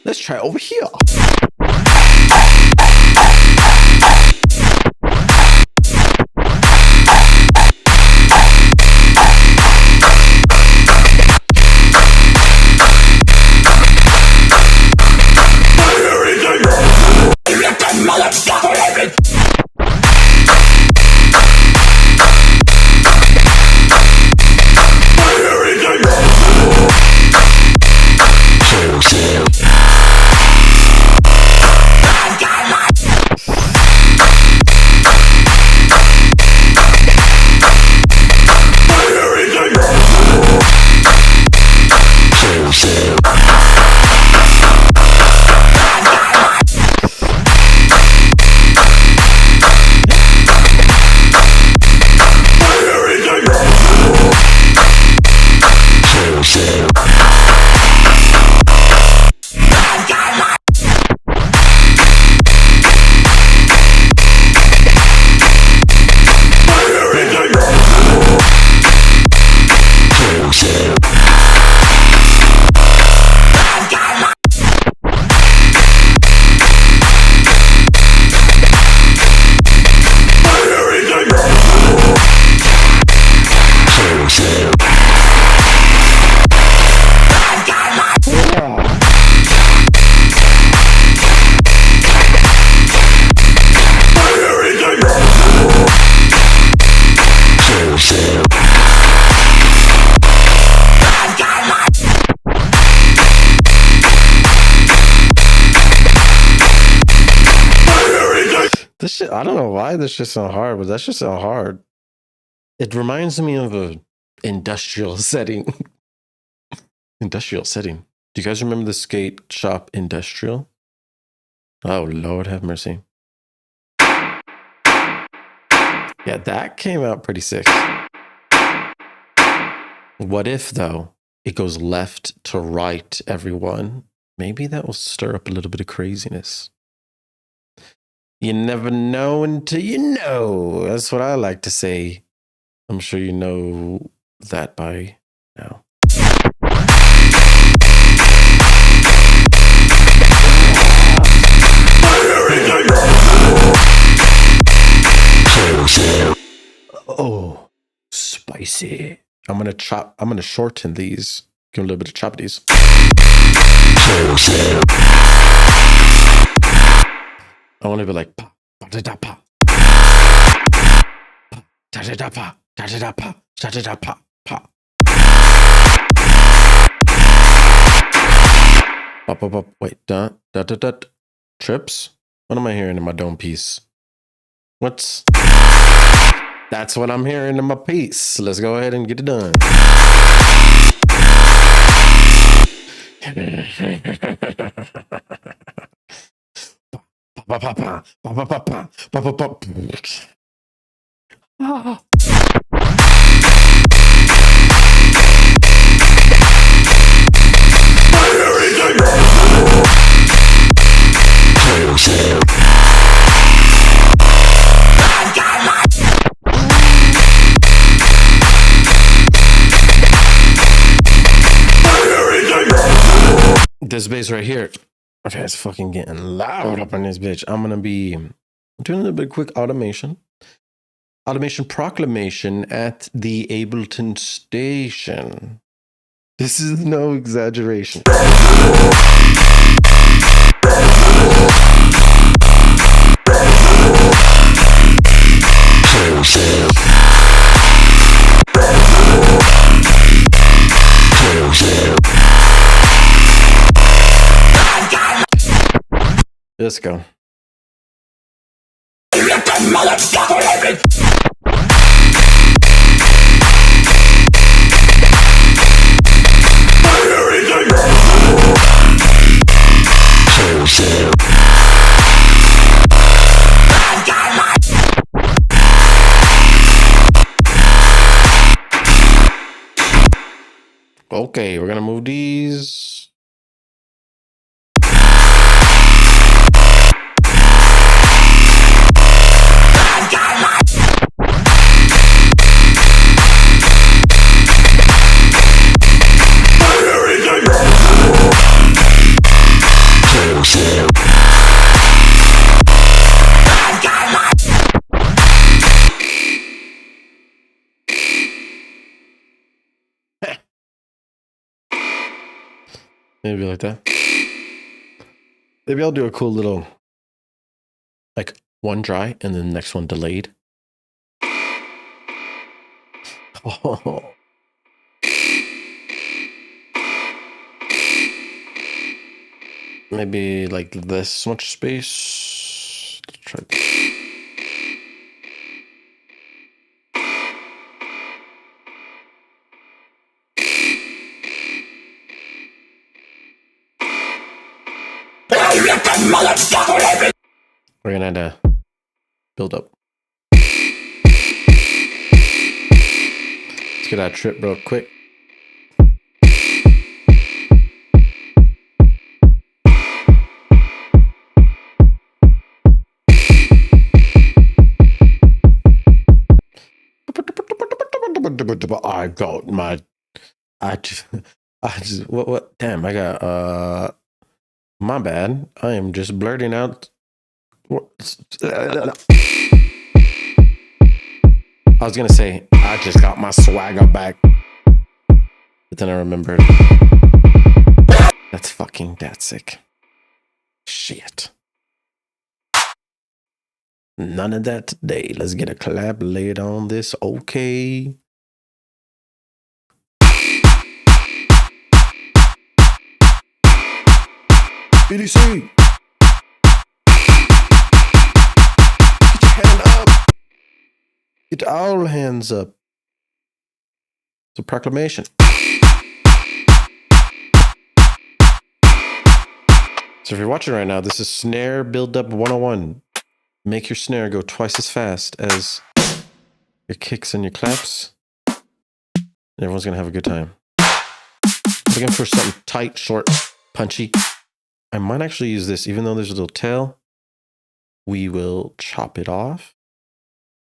Let's try over here. This shit, I don't know why this shit so hard, but that's just so hard. It reminds me of a industrial setting. Industrial setting. Do you guys remember the skate shop Industrial? Oh, Lord have mercy. Yeah, that came out pretty sick. What if, though, it goes left to right, everyone? Maybe that will stir up a little bit of craziness. You never know until you know. That's what I like to say. I'm sure you know that by now. Oh, spicy. I'm gonna shorten these. Give a little bit of chop these. I want to be like pa pa da da pa da da da pa da da da pa da da da pa pa. Up, up, up. Wait, da da da da. Trips? What am I hearing in my dome piece? What's? That's what I'm hearing in my piece. Let's go ahead and get it done. This bass right here. Okay, it's fucking getting loud up in this bitch. I'm gonna be doing a little bit of quick automation. Automation proclamation at the Ableton station. This is no exaggeration. Let's go. Okay, we're gonna move these. Maybe like that. Maybe I'll do a cool little, like one dry and then the next one delayed. Oh. Maybe like this much space. Let's try this. We're gonna have to build up. Let's get that trip real quick. I got my. I just. What? Damn! I got. My bad. I am just blurting out. I was gonna say I just got my swagger back, but then I remembered that's fucking sick. Shit. None of that today. Let's get a collab laid on this. Okay. BDC. Get your hand up. Get all hands up. It's a proclamation. So if you're watching right now, this is Snare Build Up 101. Make your snare go twice as fast as your kicks and your claps. And everyone's going to have a good time. Looking for something tight, short, punchy. I might actually use this, even though there's a little tail. We will chop it off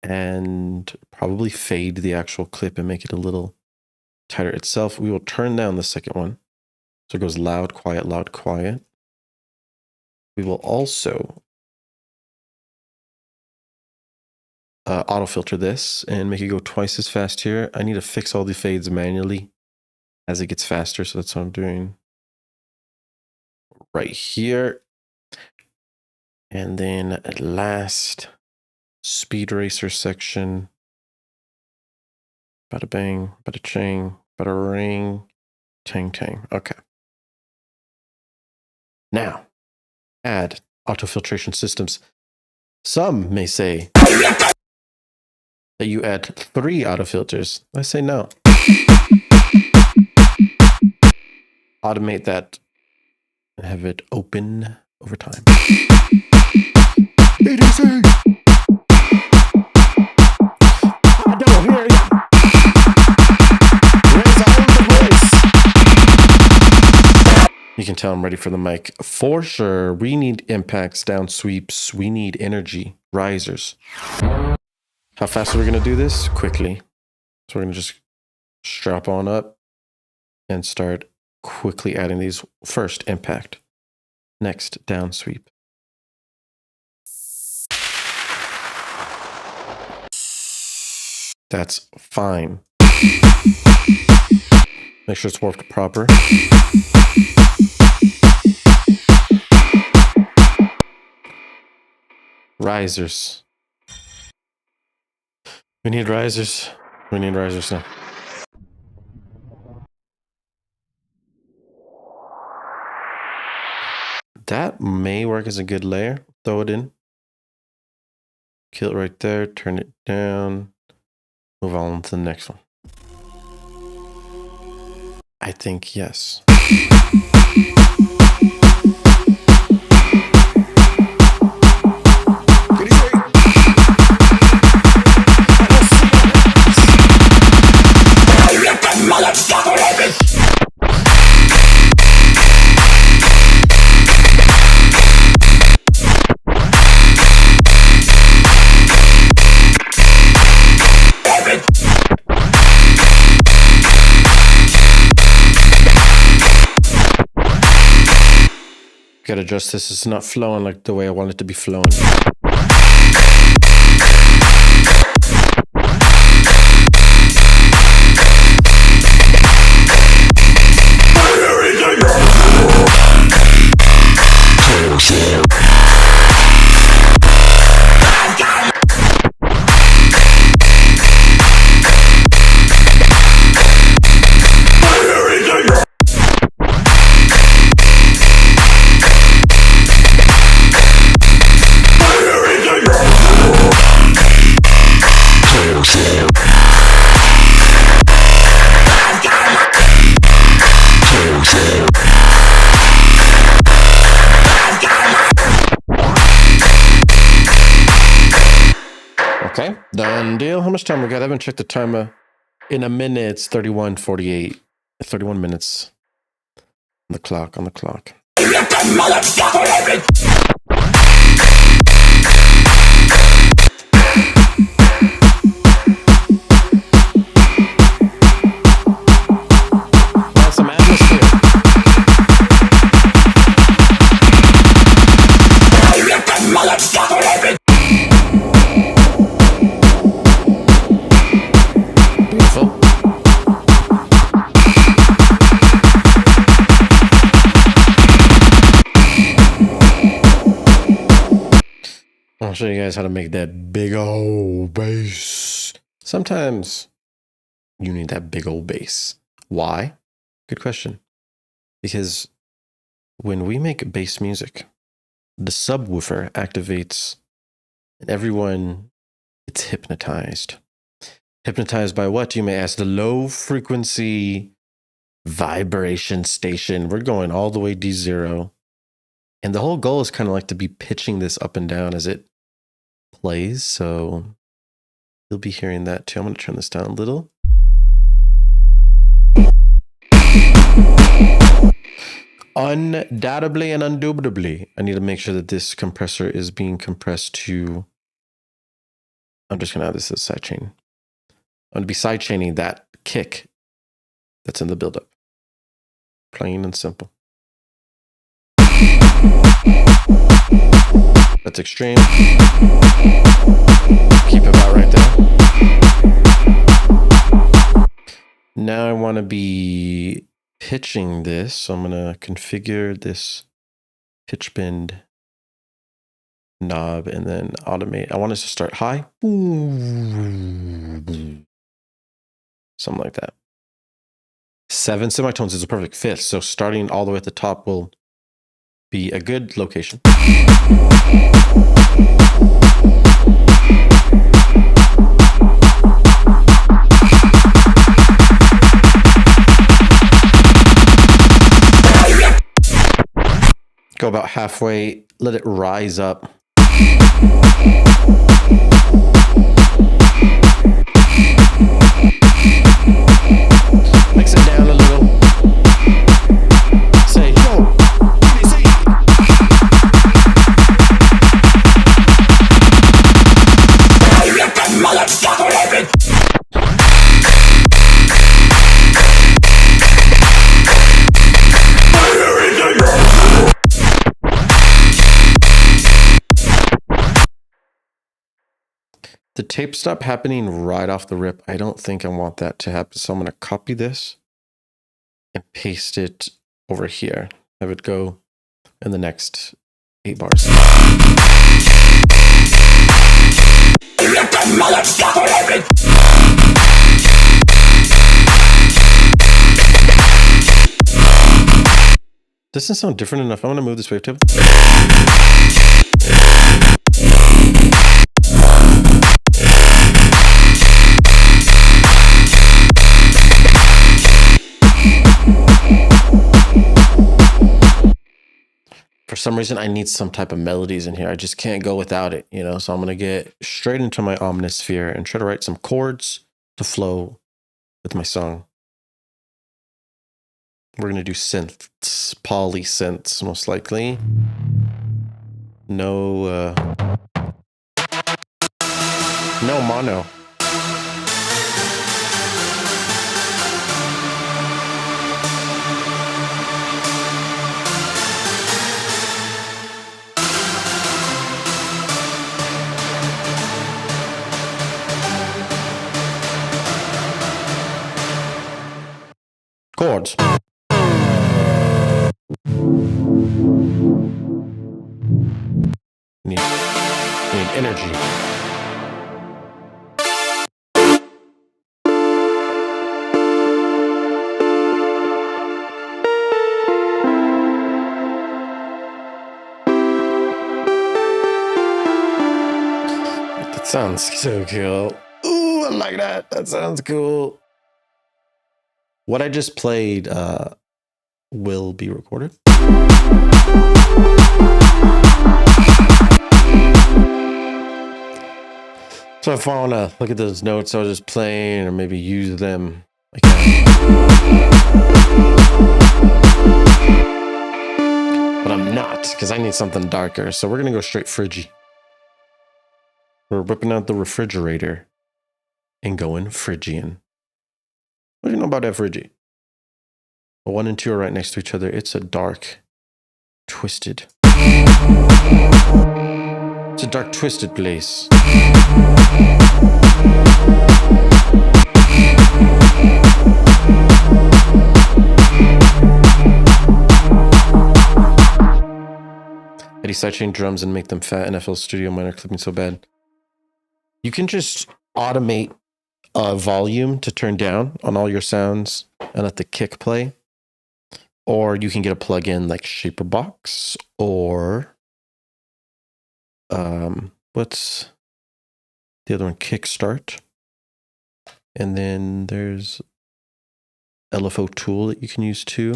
and probably fade the actual clip and make it a little tighter itself. We will turn down the second one. So it goes loud, quiet, loud, quiet. We will also auto filter this and make it go twice as fast here. I need to fix all the fades manually as it gets faster. So that's what I'm doing right here. And then at last, speed racer section. Bada bang, bada ching, bada ring, tang tang. Okay. Now, add auto-filtration systems. Some may say that you add 3 auto-filters. I say no. Automate that and have it open over time. EDC! I don't hear you. Raise all the voice. You can tell I'm ready for the mic. For sure, we need impacts, down sweeps. We need energy, risers. How fast are we going to do this? Quickly. So we're going to just strap on up and start quickly adding these. First, impact. Next, down sweep. That's fine. Make sure it's worked proper. Risers. We need risers. We need risers now. That may work as a good layer. Throw it in. Kill it right there. Turn it down. Move on to the next one. I think yes. Gotta adjust this. It's not flowing like the way I want it to be flowing. Okay, done deal. How much time we got? I haven't checked the timer in a minute. It's 31:48. 31 minutes on the clock, on the clock. Want some atmosphere? Beautiful. I'll show you guys how to make that big old bass. Sometimes you need that big old bass. Why? Good question. Because when we make bass music, the subwoofer activates and everyone gets hypnotized. Hypnotized by what, you may ask? The low frequency vibration station. We're going all the way D0. And the whole goal is kind of like to be pitching this up and down as it plays. So you'll be hearing that too. I'm going to turn this down a little. Undoubtedly and undoubtedly, I need to make sure that this compressor is being compressed to... I'm just going to add this as a sidechain. I'm going to be sidechaining that kick that's in the buildup. Plain and simple. That's extreme. Keep it about right there. Now I want to be pitching this. So I'm going to configure this pitch bend knob and then automate. I want us to start high. Something like that. 7 semitones is a perfect fifth. So starting all the way at the top will be a good location. Go about halfway, let it rise up. Mix it down a little. Say, yo, BBC. The tape stopped happening right off the rip. I don't think I want that to happen. So I'm going to copy this and paste it over here. Have it go in the next 8 bars. Doesn't sound different enough. I'm going to move this wavetable. For some reason, I need some type of melodies in here. I just can't go without it, you know? So I'm going to get straight into my omnisphere and try to write some chords to flow with my song. We're going to do synths, poly synths, most likely. No mono. Chords. Need energy. That sounds so cool. Ooh, I like that. That sounds cool. What I just played will be recorded. So if I want to look at those notes I was just playing or maybe use them, I can. But I'm not, because I need something darker. So we're going to go straight Phrygy. We're whipping out the refrigerator and going Phrygian. What do you know about that Phrygy? 1 and 2 are right next to each other. It's a dark, twisted. It's a dark, twisted place. Eddie sidechain drums and make them fat. NFL Studio Minor clipping so bad. You can just automate volume to turn down on all your sounds and let the kick play. Or you can get a plugin like Shaperbox or what's the other one? Kickstart. And then there's LFO Tool that you can use too.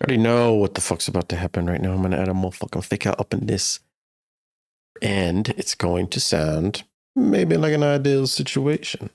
I already know what the fuck's about to happen right now. I'm going to add a motherfucking fake out up in this. And it's going to sound maybe like an ideal situation.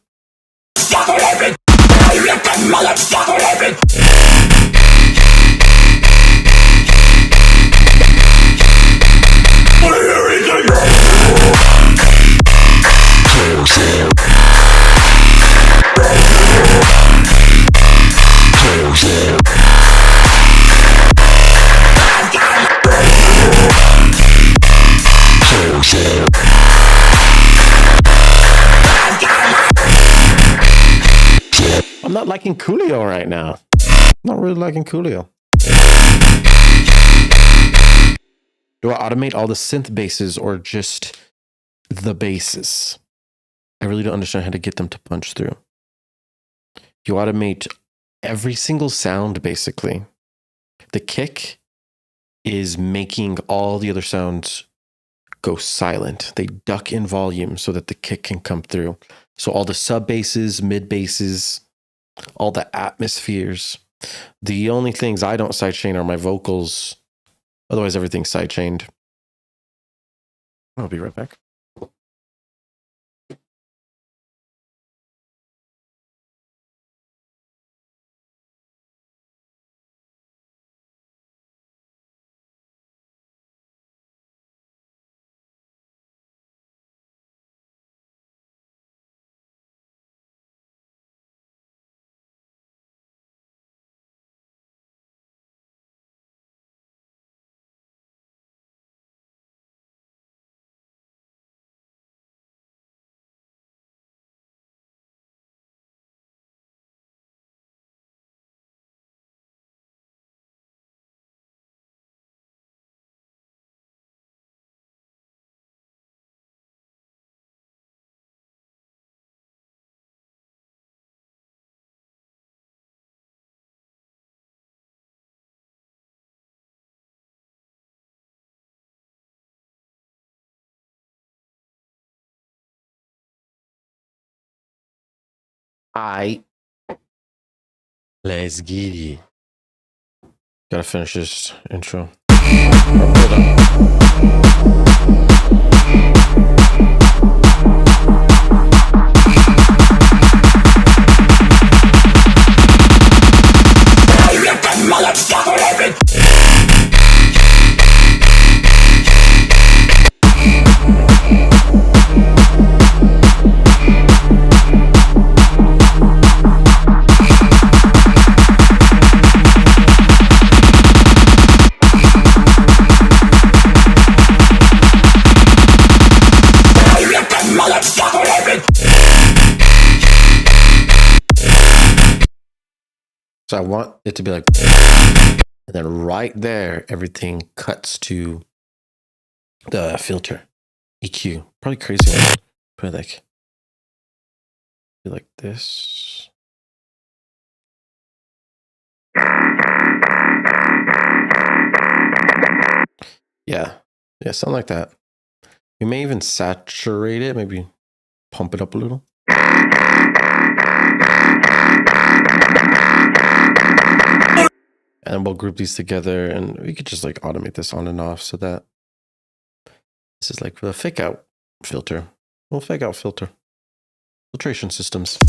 I'm not liking Coolio right now. Not really liking Coolio. Do I automate all the synth basses or just the basses? I really don't understand how to get them to punch through. You automate every single sound, basically. The kick is making all the other sounds go silent. They duck in volume so that the kick can come through. So all the sub basses, mid basses, all the atmospheres. The only things I don't sidechain are my vocals. Otherwise, everything's sidechained. I'll be right back. Let's get it. Gotta finish this intro. Hold on. So I want it to be like, and then right there, everything cuts to the filter, EQ. Probably crazy. Probably like this. Yeah, something like that. You may even saturate it, maybe pump it up a little. And we'll group these together, and we could just like automate this on and off so that this is like the fake out filter. Well, fake out filter. Filtration systems.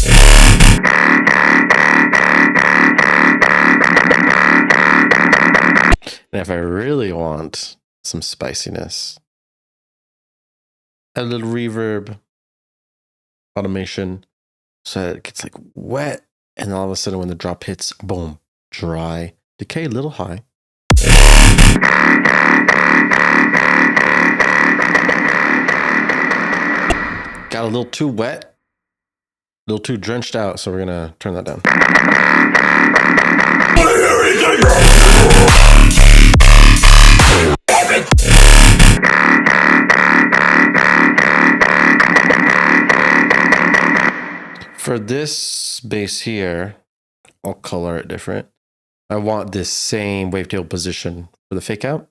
And if I really want some spiciness, add a little reverb, automation, so that it gets like wet, and all of a sudden when the drop hits, boom, dry. Decay a little high. Got a little too wet, a little too drenched out, so we're gonna turn that down. For this bass here, I'll color it different. I want this same wavetable position for the fake out.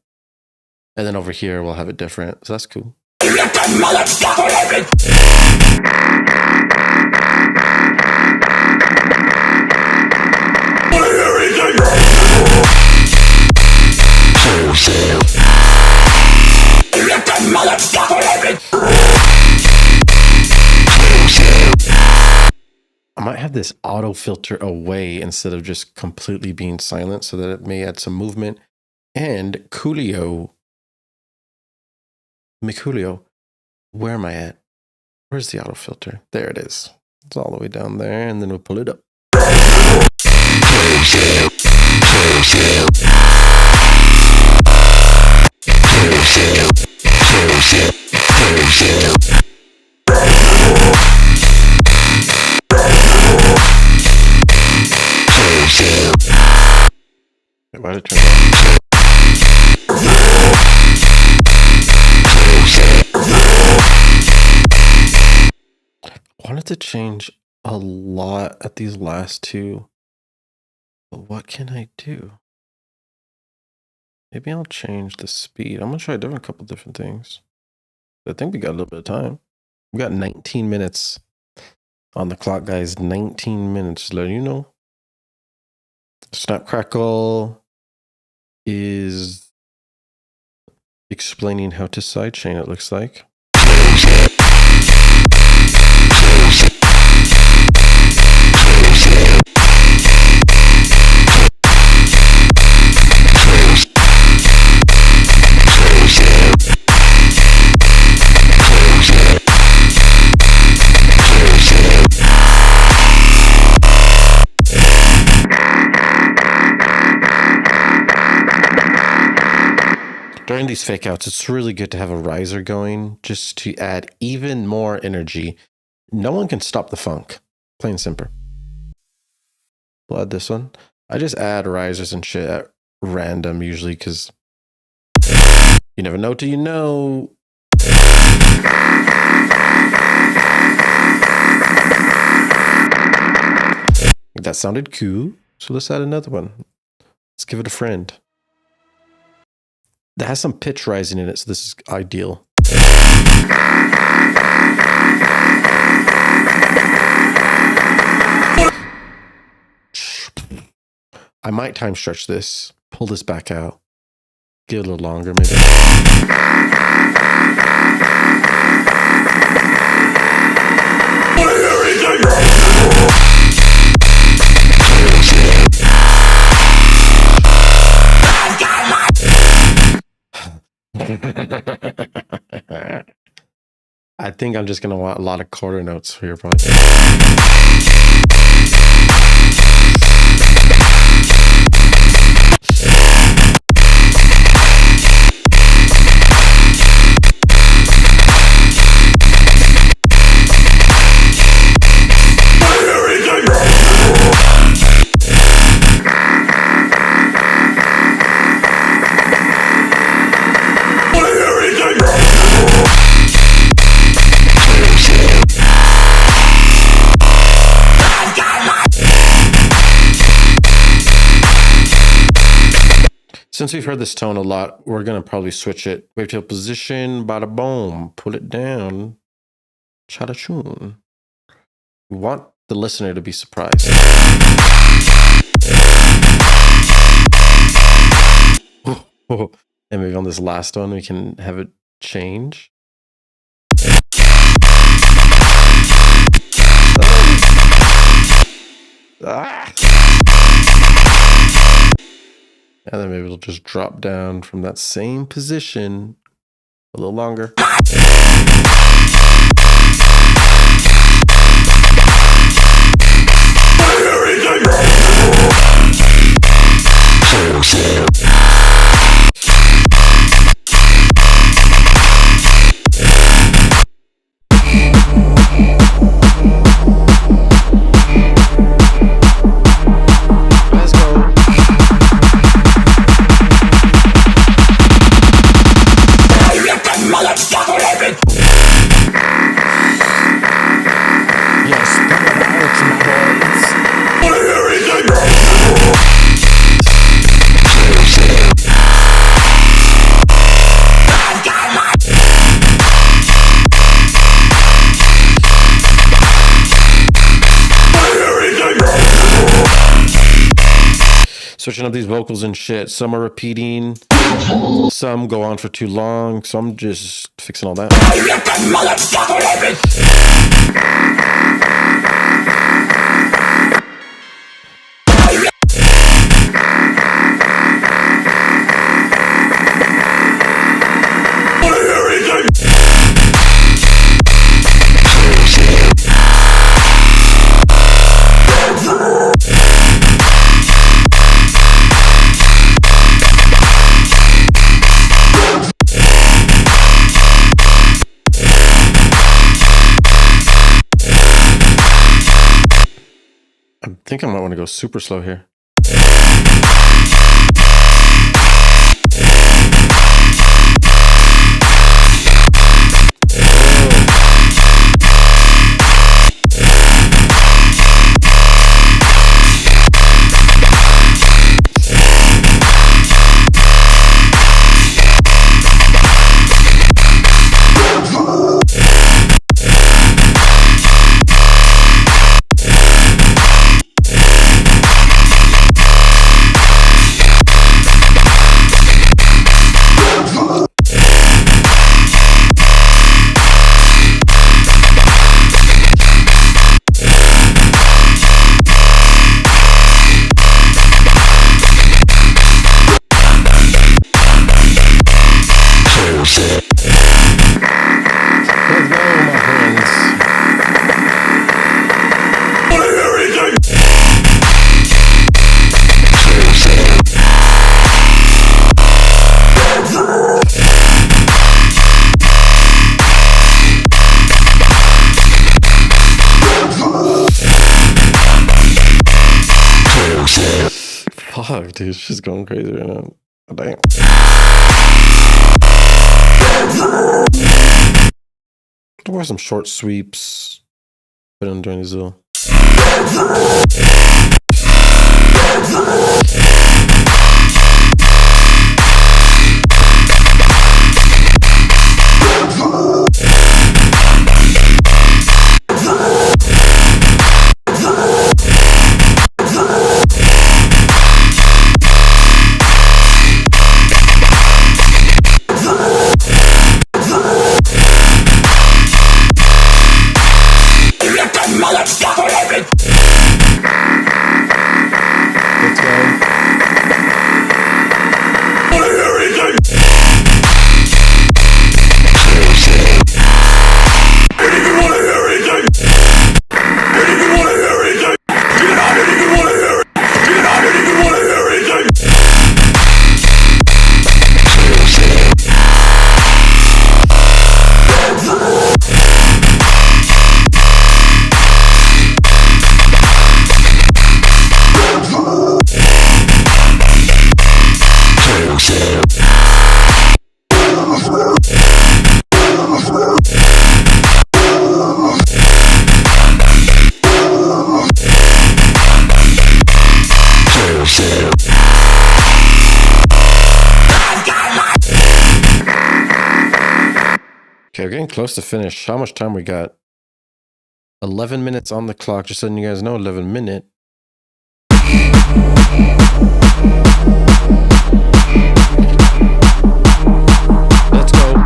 And then over here, we'll have it different. So that's cool. I might have this auto filter away instead of just completely being silent so that it may add some movement. And Coolio, McCoolio, where am I at? Where's the auto filter? There it is. It's all the way down there, and then we'll pull it up. why did it turn off? I wanted to change a lot at these last two, but what can I do? Maybe I'll change the speed. I'm gonna try doing a couple different things. I think we got a little bit of time. We got 19 minutes on the clock, guys. 19 minutes, just letting you know. Snap Crackle is explaining how to sidechain, it looks like. During these fake outs, it's really good to have a riser going just to add even more energy. No one can stop the funk, plain and simple. We'll add this one. I just add risers and shit at random usually because you never know till you know. That sounded cool, so let's add another one. Let's give it a friend. That has some pitch rising in it, so this is ideal. I might time stretch this, pull this back out, get a little longer maybe. I think I'm just gonna want a lot of quarter notes here, probably. Since we've heard this tone a lot, we're going to probably switch it. Wavetail position, bada boom, pull it down, cha-da-choon. We want the listener to be surprised. And maybe on this last one, we can have it change. And then maybe it'll just drop down from that same position a little longer. Switching up these vocals and shit. Some are repeating, some go on for too long, so I'm just fixing all that. I think I might want to go super slow here. Fuck, dude, she's going crazy right now. Damn. I'll wear some short sweeps. Put on during the zoo. Let's go. Okay, we're getting close to finish. How much time we got? 11 minutes on the clock. Just letting you guys know, 11 minute. Let's go.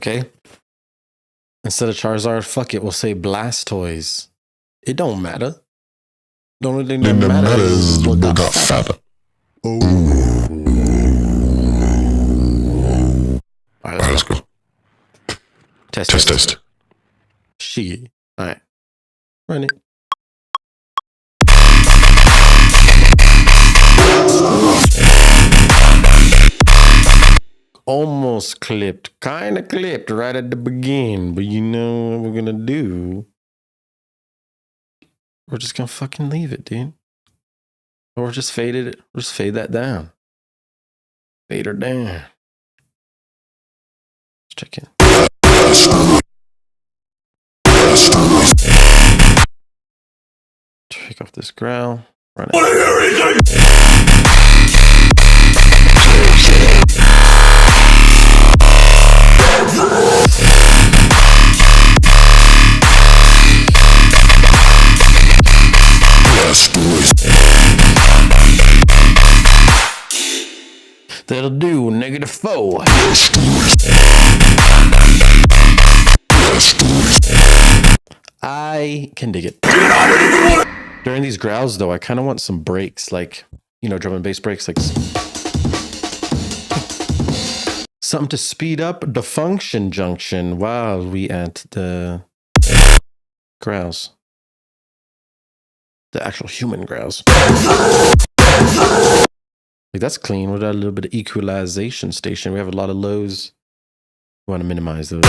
Okay. Instead of Charizard, fuck it, we'll say Blastoise. It don't matter. The only thing that matters is what got fatter. Oh. All right, let's go. Test. She. All right. Run it. Almost clipped. Kind of clipped right at the beginning. But you know what we're going to do? We're just going to fucking leave it, dude. Or just fade it. Just fade that down. Fade her down. Let's check in. Take off this growl. Run it. That'll do. -4. I can dig it. During these growls, though, I kind of want some breaks, like, you know, drum and bass breaks, like something to speed up the function junction while we at the growls. The actual human growls. Like, that's clean without a little bit of equalization station. We have a lot of lows. We want to minimize those.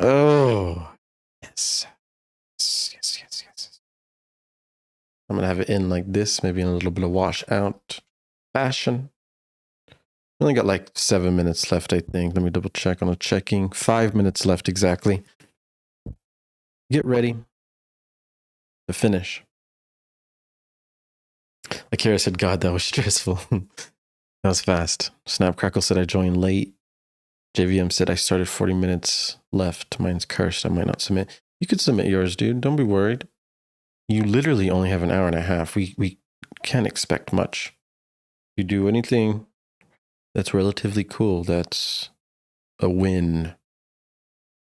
Oh, yes. I'm going to have it in like this, maybe in a little bit of wash out fashion. Only got like 7 minutes left, I think. Let me double check on the checking. 5 minutes left exactly. Get ready to finish. Like Kara said, God, that was stressful. That was fast. Snapcrackle said I joined late. JVM said I started 40 minutes left. Mine's cursed. I might not submit. You could submit yours, dude. Don't be worried. You literally only have an hour and a half. We can't expect much. If you do anything that's relatively cool, that's a win.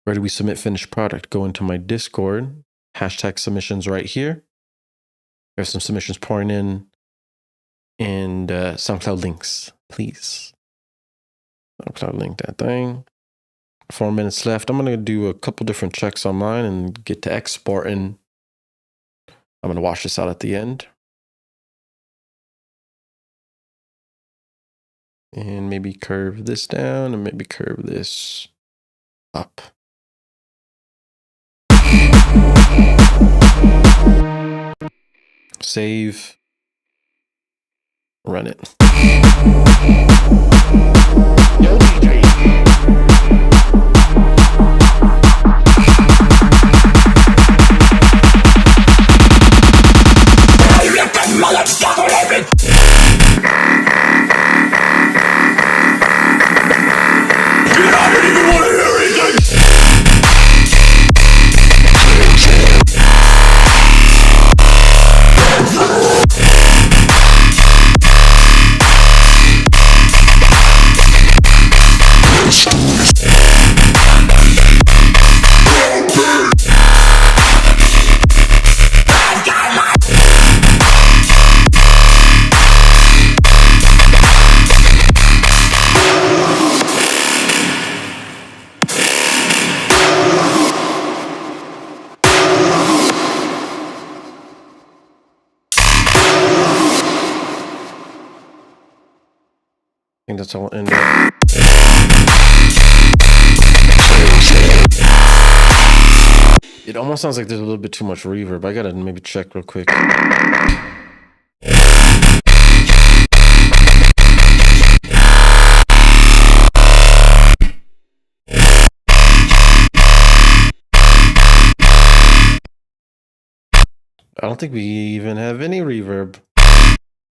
Where do we submit finished product? Go into my Discord. Hashtag submissions right here. There's some submissions pouring in. And SoundCloud links, please. SoundCloud link that thing. 4 minutes left. I'm going to do a couple different checks on mine and get to exporting. I'm going to wash this out at the end. And maybe curve this down and maybe curve this up. Save. Run it. Yo, DJ. think that's all. And it almost sounds like there's a little bit too much reverb. I gotta maybe check real quick. I don't think we even have any reverb.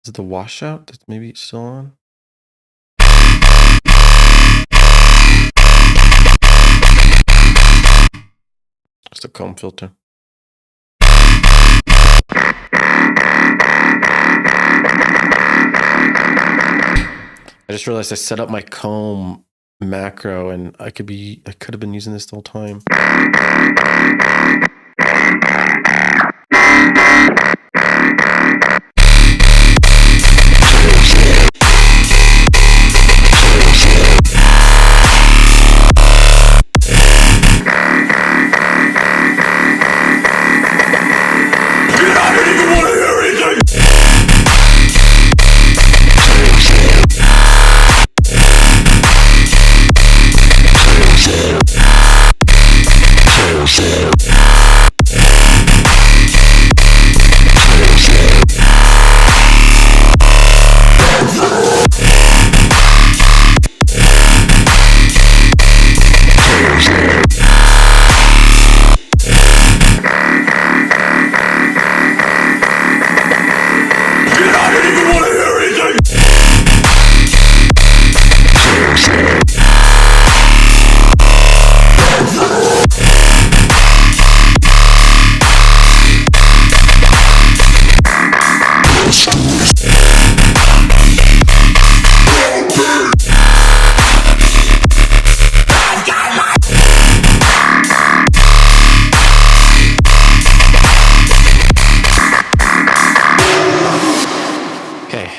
Is it the washout that's maybe still on? Just a comb filter. I just realized I set up my comb macro and I could have been using this the whole time.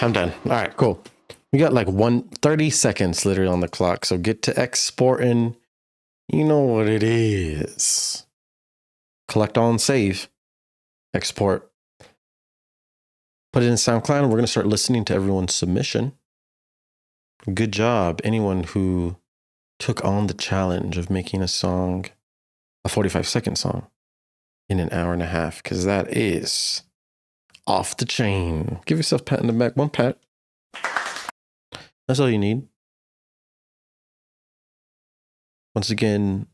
I'm done. All right, cool. We got like 30 seconds literally on the clock. So get to exporting. You know what it is. Collect all and save. Export. Put it in SoundCloud and we're going to start listening to everyone's submission. Good job. Anyone who took on the challenge of making a song, a 45-second song in an hour and a half, because that is off the chain. Give yourself a pat in the back. One pat. That's all you need. Once again,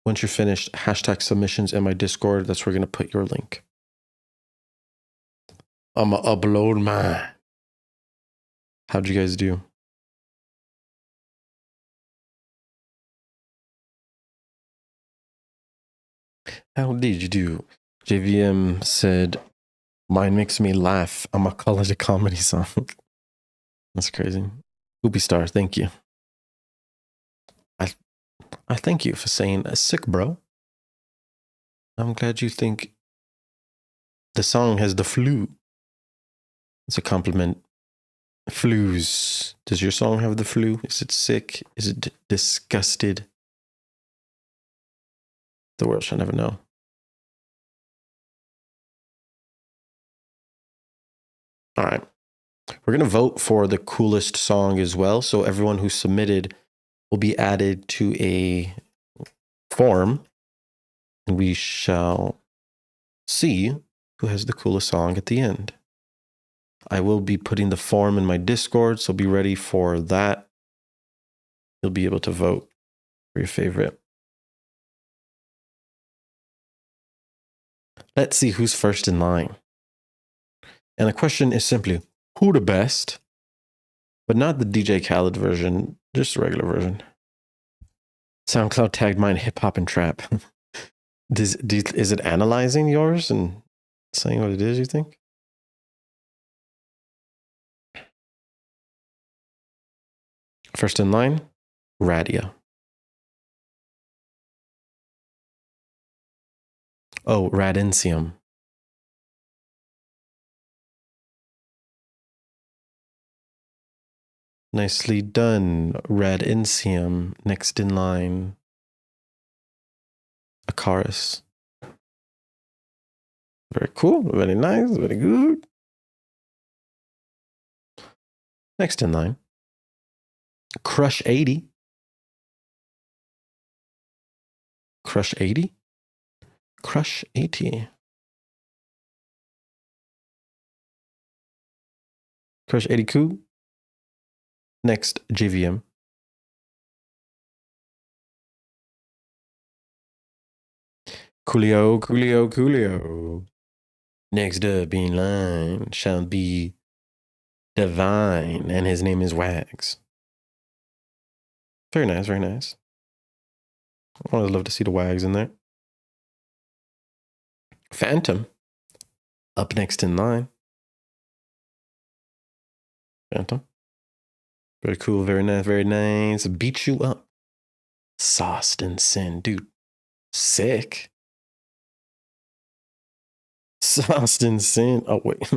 once you're finished, hashtag submissions in my Discord. That's where we're going to put your link. I'm going to upload mine. How'd you guys do? How did you do? JVM said, mine makes me laugh. I'm going to call it a comedy song. That's crazy. Hoopy Star, thank you. I thank you for saying sick, bro. I'm glad you think the song has the flu. It's a compliment. Flus. Does your song have the flu? Is it sick? Is it disgusted? The world shall never know. All right. We're going to vote for the coolest song as well. So everyone who submitted will be added to a form. And we shall see who has the coolest song at the end. I will be putting the form in my Discord, so be ready for that. You'll be able to vote for your favorite. Let's see who's first in line. And the question is simply, who the best? But not the DJ Khaled version, just the regular version. SoundCloud tagged mine hip hop and trap. Is it analyzing yours and saying what it is, you think? First in line, Radia. Oh, Radincium. Nicely done, Radincium. Next in line, Akaris. Very cool, very nice, very good. Next in line, Crush 80. Crush 80? Crush 80. Crush 80 coup. Next, JVM. Coolio. Next up in line shall be Divine, and his name is Wags. Very nice, very nice. I would love to see the Wags in there. Phantom, up next in line. Phantom. Very cool, very nice, very nice. Beat You Up. Sauced and Sin. Dude, sick. Sauced and Sin. Oh, wait.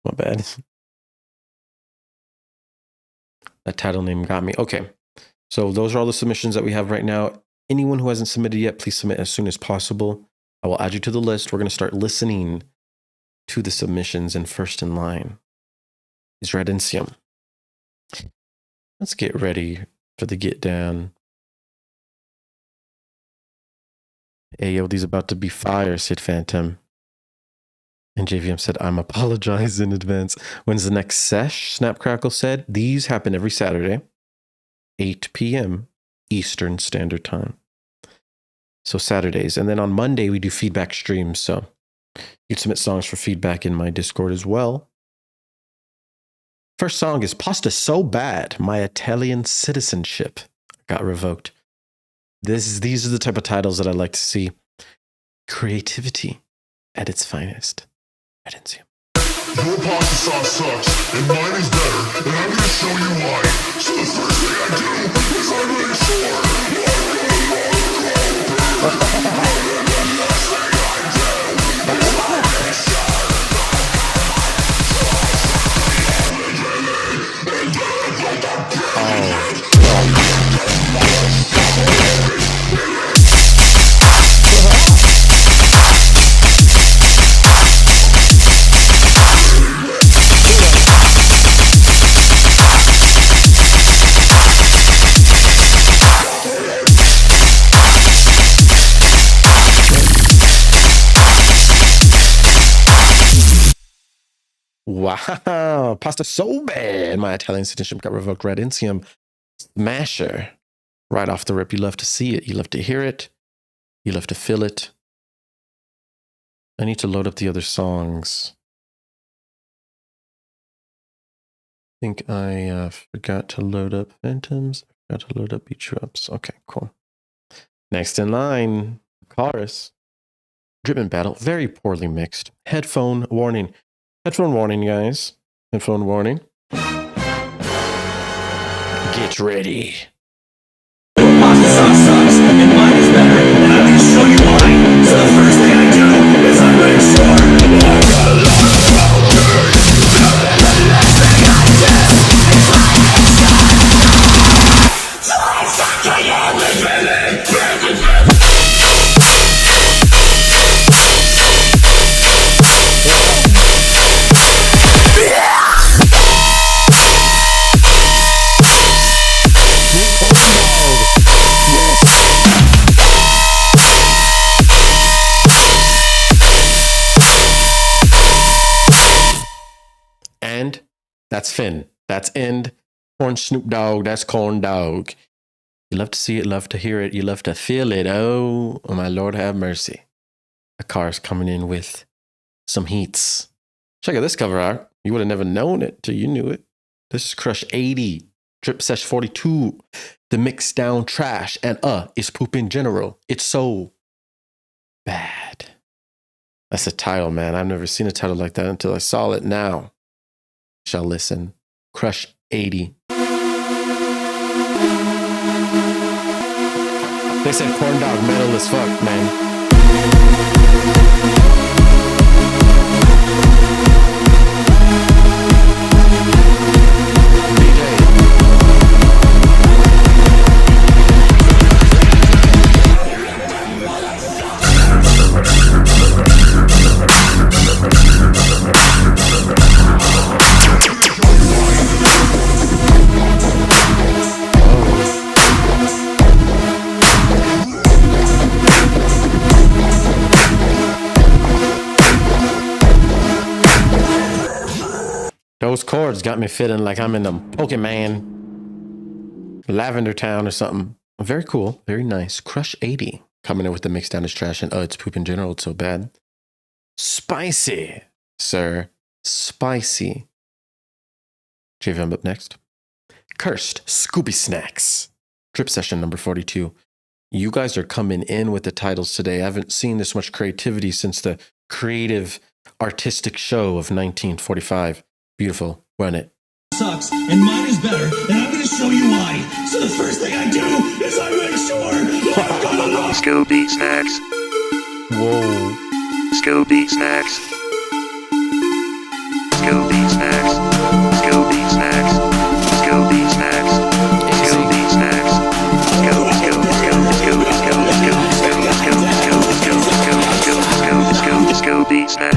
My bad. That title name got me. Okay. So those are all the submissions that we have right now. Anyone who hasn't submitted yet, please submit as soon as possible. I will add you to the list. We're going to start listening to the submissions, and first in line is Radincium. Let's get ready for the get down. Hey, yo, these about to be fire, said Phantom. And JVM said, I'm apologize in advance. When's the next sesh? Snapcrackle said, these happen every Saturday, 8 p.m. Eastern Standard Time. So Saturdays. And then on Monday, we do feedback streams. So you can submit songs for feedback in my Discord as well. First song is Pasta So Bad, My Italian Citizenship got revoked. These are the type of titles that I like to see. Creativity at its finest. I didn't see him. Your pasta sauce sucks, and mine is better, and I'm gonna show you why. So the first thing I do is I make Wow, Pasta So Bad. My Italian citizenship got revoked. Radincium smasher. Right off the rip. You love to see it. You love to hear it. You love to feel it. I need to load up the other songs. I think I forgot to load up Phantoms. I forgot to load up Beat You Ups. Okay, cool. Next in line, chorus. Dripment battle. Very poorly mixed. Headphone warning. Headphone warning, guys. Headphone warning. Get ready. Pasta sauce sucks, and mine is better, and I'm gonna show you why. So the first thing I do is I make sure I've got a lot of problems. And the next thing I do is I make sure. So I suck it in with And that's Finn. That's End. Corn Snoop Dogg. That's Corn Dog. You love to see it, love to hear it, you love to feel it. Oh, my Lord have mercy. A car's coming in with some heats. Check out this cover art. You would have never known it till you knew it. This is Crush 80. Drip Sesh 42. The mix down trash and is poop in general. It's so bad. That's a title, man. I've never seen a title like that until I saw it now. Shall listen. Crush 80. They said Corn Dog metal as fuck, man. Those chords got me feeling like I'm in the Pokemon Lavender Town or something. Very cool. Very nice. Crush 80 coming in with the mix down is trash and it's poop in general. It's so bad. Spicy, sir. Spicy. JVM up next. Cursed Scooby Snacks. Drip session number 42. You guys are coming in with the titles today. I haven't seen this much creativity since the creative artistic show of 1945. Beautiful. Run it. Sucks, and mine is better, and I'm gonna show you why. So the first thing I do is I make sure I've got a lot. Scooby Snacks. Whoa. Scooby Snacks. Scooby Snacks. Scooby Snacks. Scooby Snacks. Scooby Snacks. Scooby Scooby Scooby Scooby Scooby Scooby Scooby Scooby Scooby Scooby Scooby Snacks.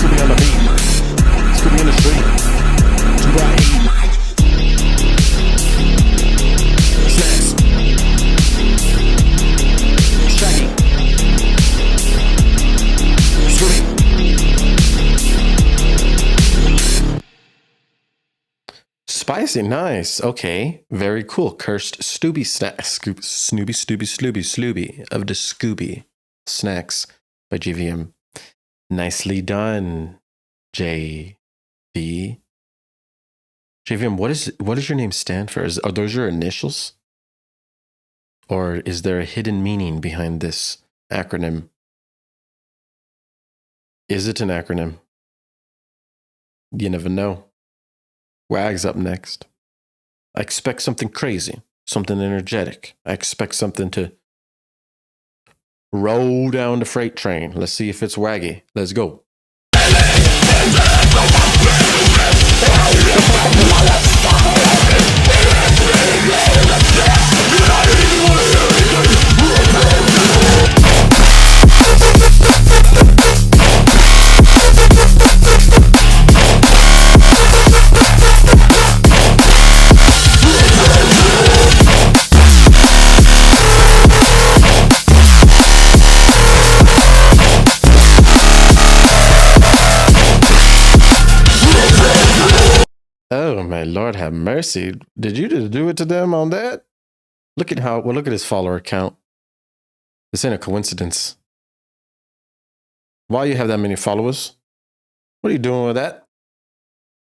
Scooby on the beat. Scooby in the street. Right. Snacks. Shaggy. Scooby. Spicy, nice. Okay, very cool. Cursed Scooby Snacks. Slooby of the Scooby Snacks by GVM. Nicely done, JV. JVM, what does your name stand for? Are those your initials? Or is there a hidden meaning behind this acronym? Is it an acronym? You never know. Wag's up next. I expect something crazy, something energetic. I expect something to roll down the freight train. Let's see if it's Waggy. Let's go. Oh my Lord, have mercy! Did you just do it to them on that? Look at his follower count. This ain't a coincidence. Why you have that many followers? What are you doing with that?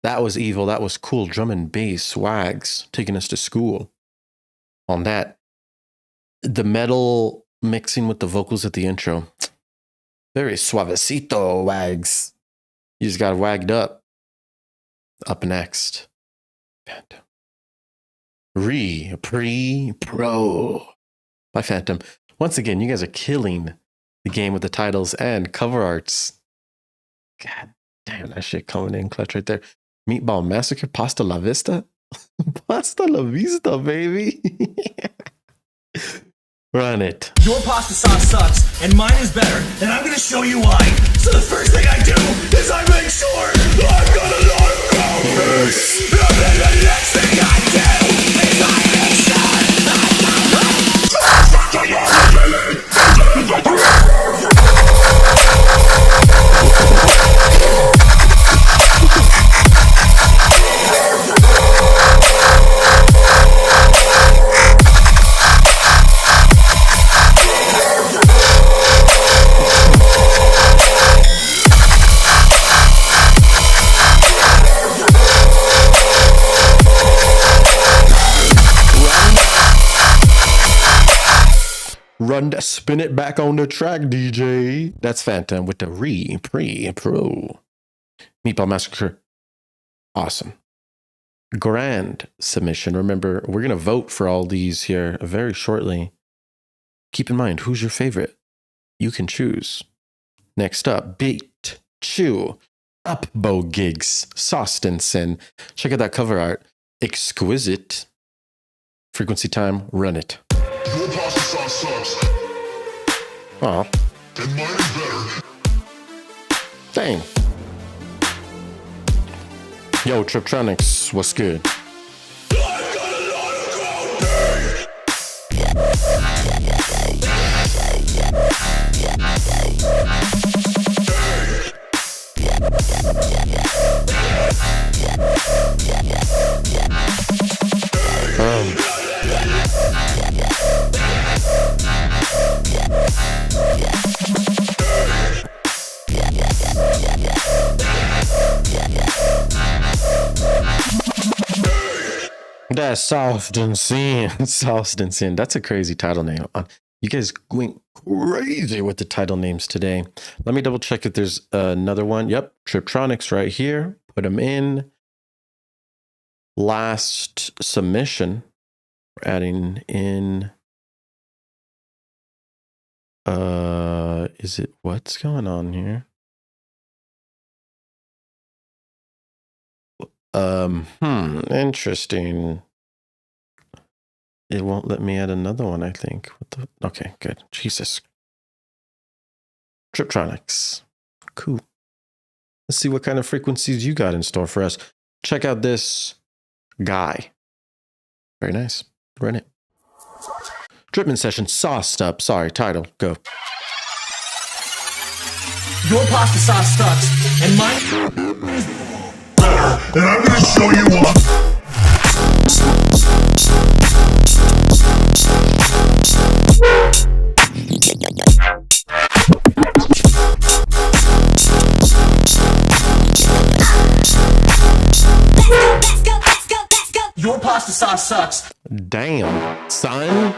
That was evil. That was cool. Drum and bass, Wags taking us to school. On that, the metal mixing with the vocals at the intro. Very suavecito, Wags. You just got wagged up. Up next, Phantom. Pro by Phantom. Once again, you guys are killing the game with the titles and cover arts. God damn, that shit coming in clutch right there. Meatball Massacre, Pasta La Vista. Pasta La Vista, baby. Run it. Your pasta sauce sucks, and mine is better, and I'm gonna show you why. So the first thing I do is I make sure I've got a lot of ground beef. And then the next thing I do is I make sure spin it back on the track, DJ. That's Phantom with the pro. Meatball Massacre. Awesome. Grand submission. Remember, we're going to vote for all these here very shortly. Keep in mind, who's your favorite? You can choose. Next up, Beat, Chew, Upbo Gigs, Sostensen. Check out that cover art. Exquisite. Frequency time, run it. Your pasta sauce sucks, Aw, and mine is better. dang. Yo, Triptronics, what's good? I've got a lot of ground beef. That's Soft and Sin. Soft and Sin. That's a crazy title name. You guys going crazy with the title names today. Let me double check if there's another one. Yep, Triptronics right here. Put them in. Last submission. We're adding in. Is it what's going on here? Interesting. It won't let me add another one, I think. Okay, good. Jesus. Triptronics. Cool. Let's see what kind of frequencies you got in store for us. Check out this guy. Very nice. Run it. Dripment session sauced up. Sorry, title. Go. Your pasta sauce sucks, and mine is better, and I'm gonna show you why. Your pasta sauce sucks. Damn. Son.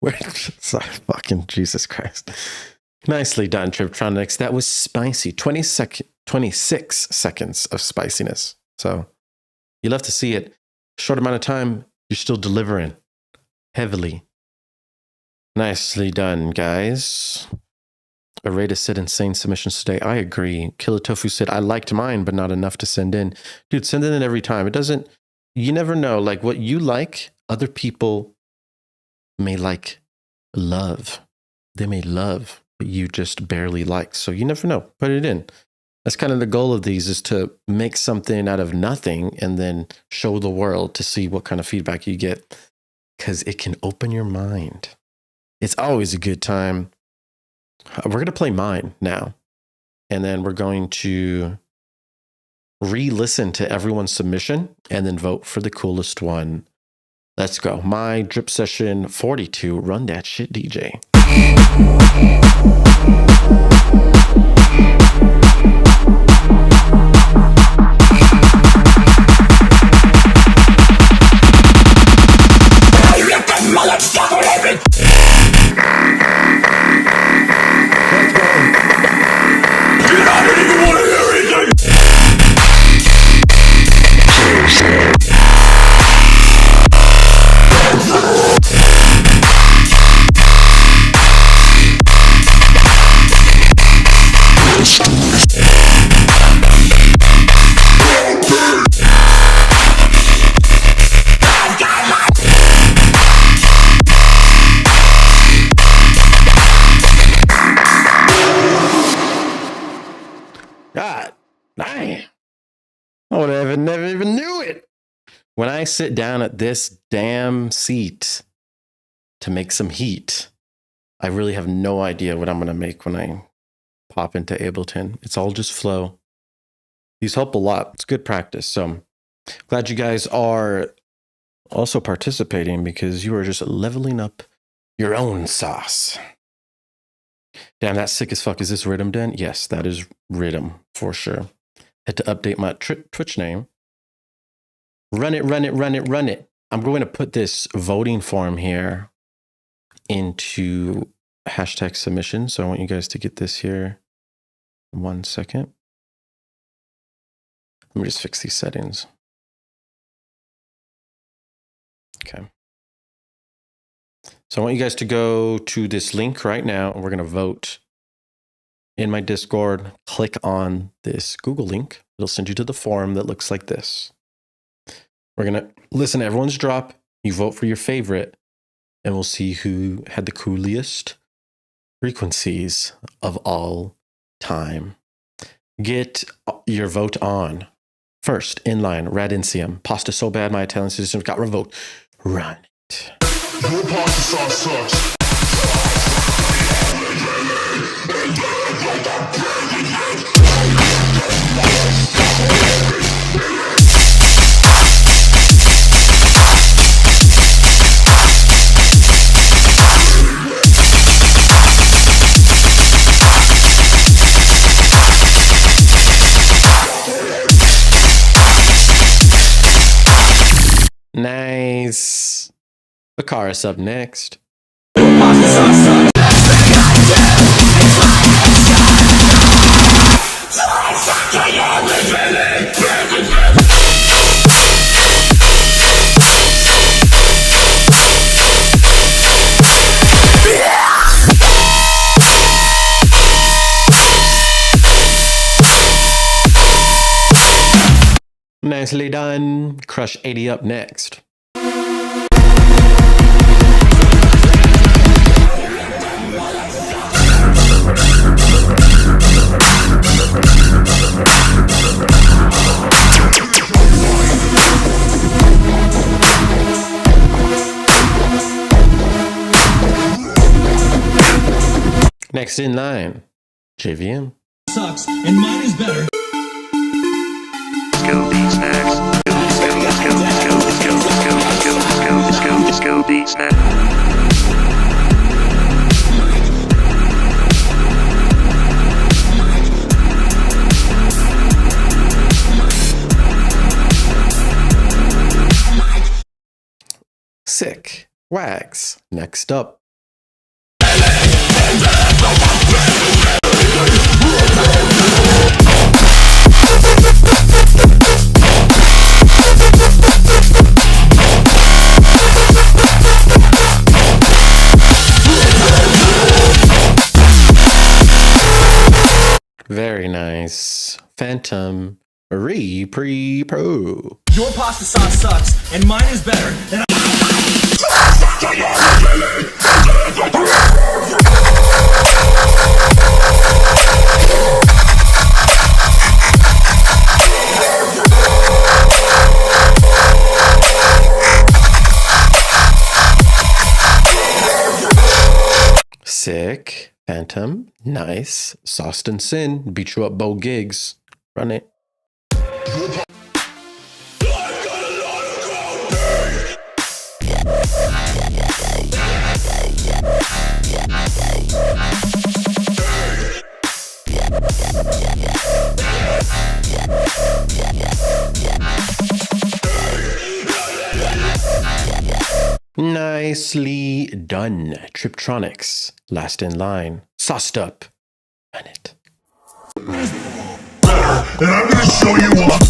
Where? Sorry, fucking Jesus Christ. Nicely done, Triptronics. That was spicy. 26 seconds of spiciness. So you love to see it. Short amount of time, you're still delivering heavily. Nicely done, guys. Areta said insane submissions today. I agree. Killer Tofu said, I liked mine, but not enough to send in. Dude, send it in every time. It doesn't, you never know. Like what you like, other people may love. They may love, but you just barely like. So you never know. Put it in. That's kind of the goal of these, is to make something out of nothing and then show the world to see what kind of feedback you get, because it can open your mind. It's always a good time. We're going to play mine now, and then we're going to re-listen to everyone's submission and then vote for the coolest one. Let's go. My drip session 42. Run that shit, DJ. God, man. I would have never even knew it. When I sit down at this damn seat to make some heat, I really have no idea what I'm going to make when I pop into Ableton. It's all just flow. These help a lot. It's good practice. So glad you guys are also participating, because you are just leveling up your own sauce. Damn, that's sick as fuck. Is this Rhythm Den? Yes, that is Rhythm for sure. Had to update my Twitch name. Run it. I'm going to put this voting form here into hashtag submission. So I want you guys to get this here. 1 second. Let me just fix these settings. Okay. So I want you guys to go to this link right now, and we're going to vote in my Discord. Click on this Google link. It'll send you to the forum that looks like this. We're going to listen to everyone's drop. You vote for your favorite, and we'll see who had the coolest frequencies of all time. Get your vote on. First, in line, Radincium. Pasta so bad, my Italian citizens got revoked. Run it. Your pasta sauce sucks. Chorus up next. Nicely done. Crush 80 up next. Next in line, JVM. Sucks, and mine is better. Go beat snacks. Go beat snacks. Sick. Wags. Next up. Very nice. Phantom Pre-Pro. Your pasta sauce sucks, and mine is better. And Sick. Phantom. Nice. Sauced and Sin. Beat you up, Bo Gigs. Run it. Nicely done. Triptronics. Last in line. Sauced up. Run it. And I'm gonna show you what.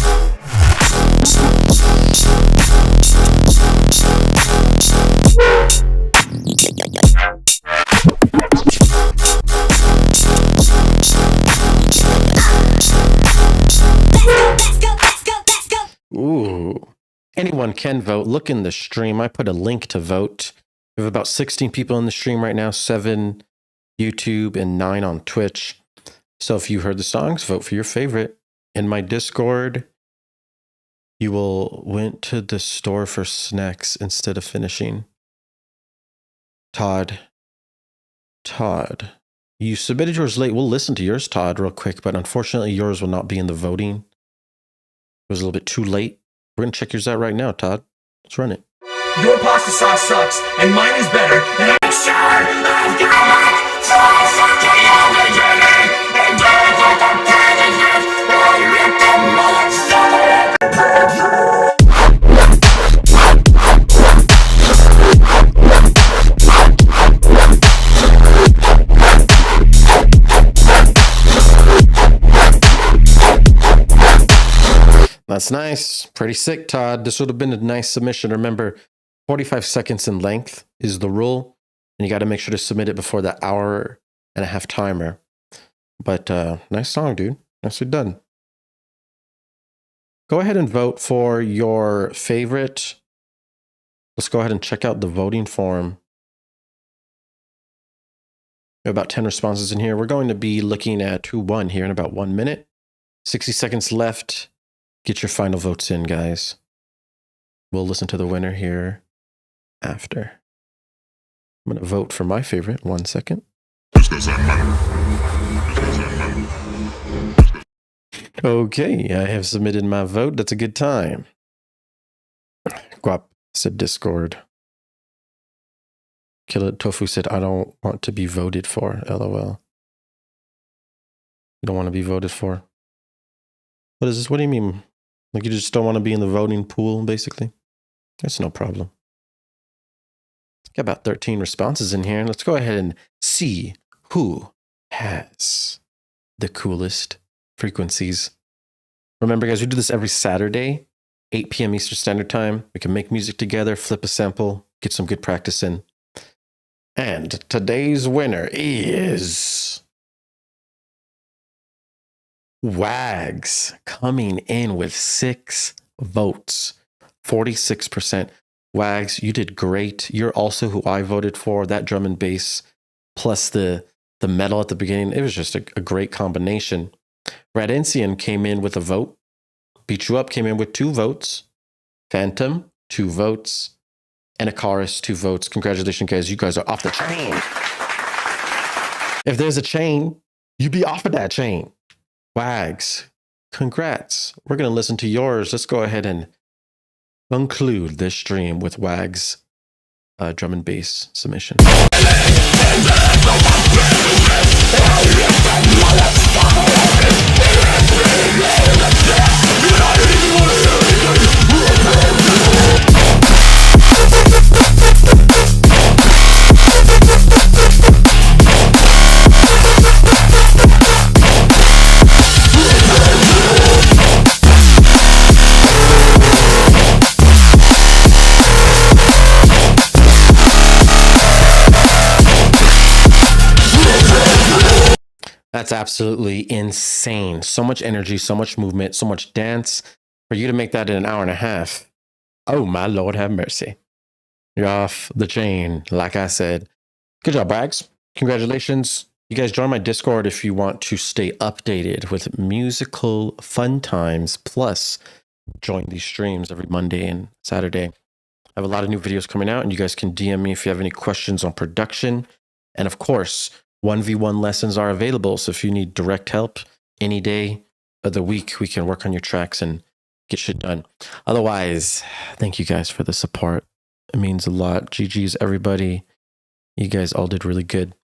Ooh. Anyone can vote. Look in the stream. I put a link to vote. We have about 16 people in the stream right now, 7 YouTube and 9 on Twitch. So if you heard the songs, vote for your favorite. In my Discord, you will went to the store for snacks instead of finishing. Todd, you submitted yours late. We'll listen to yours, Todd, real quick, but unfortunately yours will not be in the voting. It was a little bit too late. We're going to check yours out right now, Todd. Let's run it. your pasta sauce sucks, and mine is better. And I'm sure I've got it. So I fucking only did it. And do it like I'm president. I rip the motherfucker. That's nice. Pretty sick, Todd. This would have been a nice submission. Remember, 45 seconds in length is the rule, and you got to make sure to submit it before the hour-and-a-half timer. But nice song, dude. Nicely done. Go ahead and vote for your favorite. Let's go ahead and check out the voting form. We have about 10 responses in here. We're going to be looking at who won here in about 1 minute. 60 seconds left. Get your final votes in, guys. We'll listen to the winner here after. I'm going to vote for my favorite. 1 second. Okay, I have submitted my vote. That's a good time. Guap said Discord. Kill It Tofu said, I don't want to be voted for. LOL. You don't want to be voted for? What is this? What do you mean? Like you just don't want to be in the voting pool, basically? That's no problem. Got about 13 responses in here. Let's go ahead and see who has the coolest frequencies. Remember, guys, we do this every Saturday, 8 p.m. Eastern Standard Time. We can make music together, flip a sample, get some good practice in. And today's winner is Wags, coming in with 6 votes, 46%. Wags, you did great. You're also who I voted for. That drum and bass plus the metal at the beginning. It was just a great combination. Radincian came in with a vote. Beat You Up came in with 2 votes. Phantom, 2 votes. And Akaris, 2 votes. Congratulations, guys. You guys are off the chain. If there's a chain, you be off of that chain. Wags, congrats. We're going to listen to yours. Let's go ahead and conclude this stream with Wags' drum and bass submission. That's absolutely insane. So much energy, so much movement, so much dance. For you to make that in an hour and a half, oh my Lord, have mercy. You're off the chain, like I said. Good job, Wags. Congratulations. You guys join my Discord if you want to stay updated with musical fun times. Plus, join these streams every Monday and Saturday. I have a lot of new videos coming out, and you guys can DM me if you have any questions on production. And of course, 1v1 lessons are available. So if you need direct help any day of the week, we can work on your tracks and get shit done. Otherwise, thank you guys for the support. It means a lot. GG's, everybody. You guys all did really good.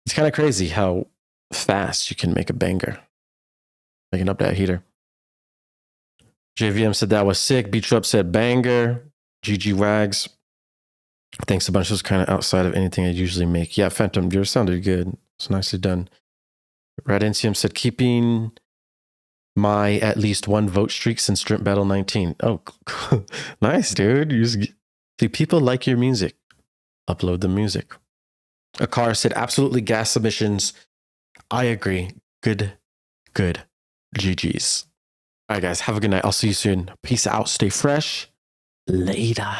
It's kind of crazy how fast you can make a banger. Making up that heater. JVM said that was sick. Beat You Up said banger. GG Wags. Thanks a bunch. This was kind of outside of anything I usually make. Yeah, Phantom, yours sounded good. It's nicely done. Radincium said, keeping my at least 1 vote streak since Drip Battle 19. Oh, nice, dude. See, people like your music. Upload the music. Akar said, absolutely gas submissions. I agree. Good. GG's. All right, guys. Have a good night. I'll see you soon. Peace out. Stay fresh. Later.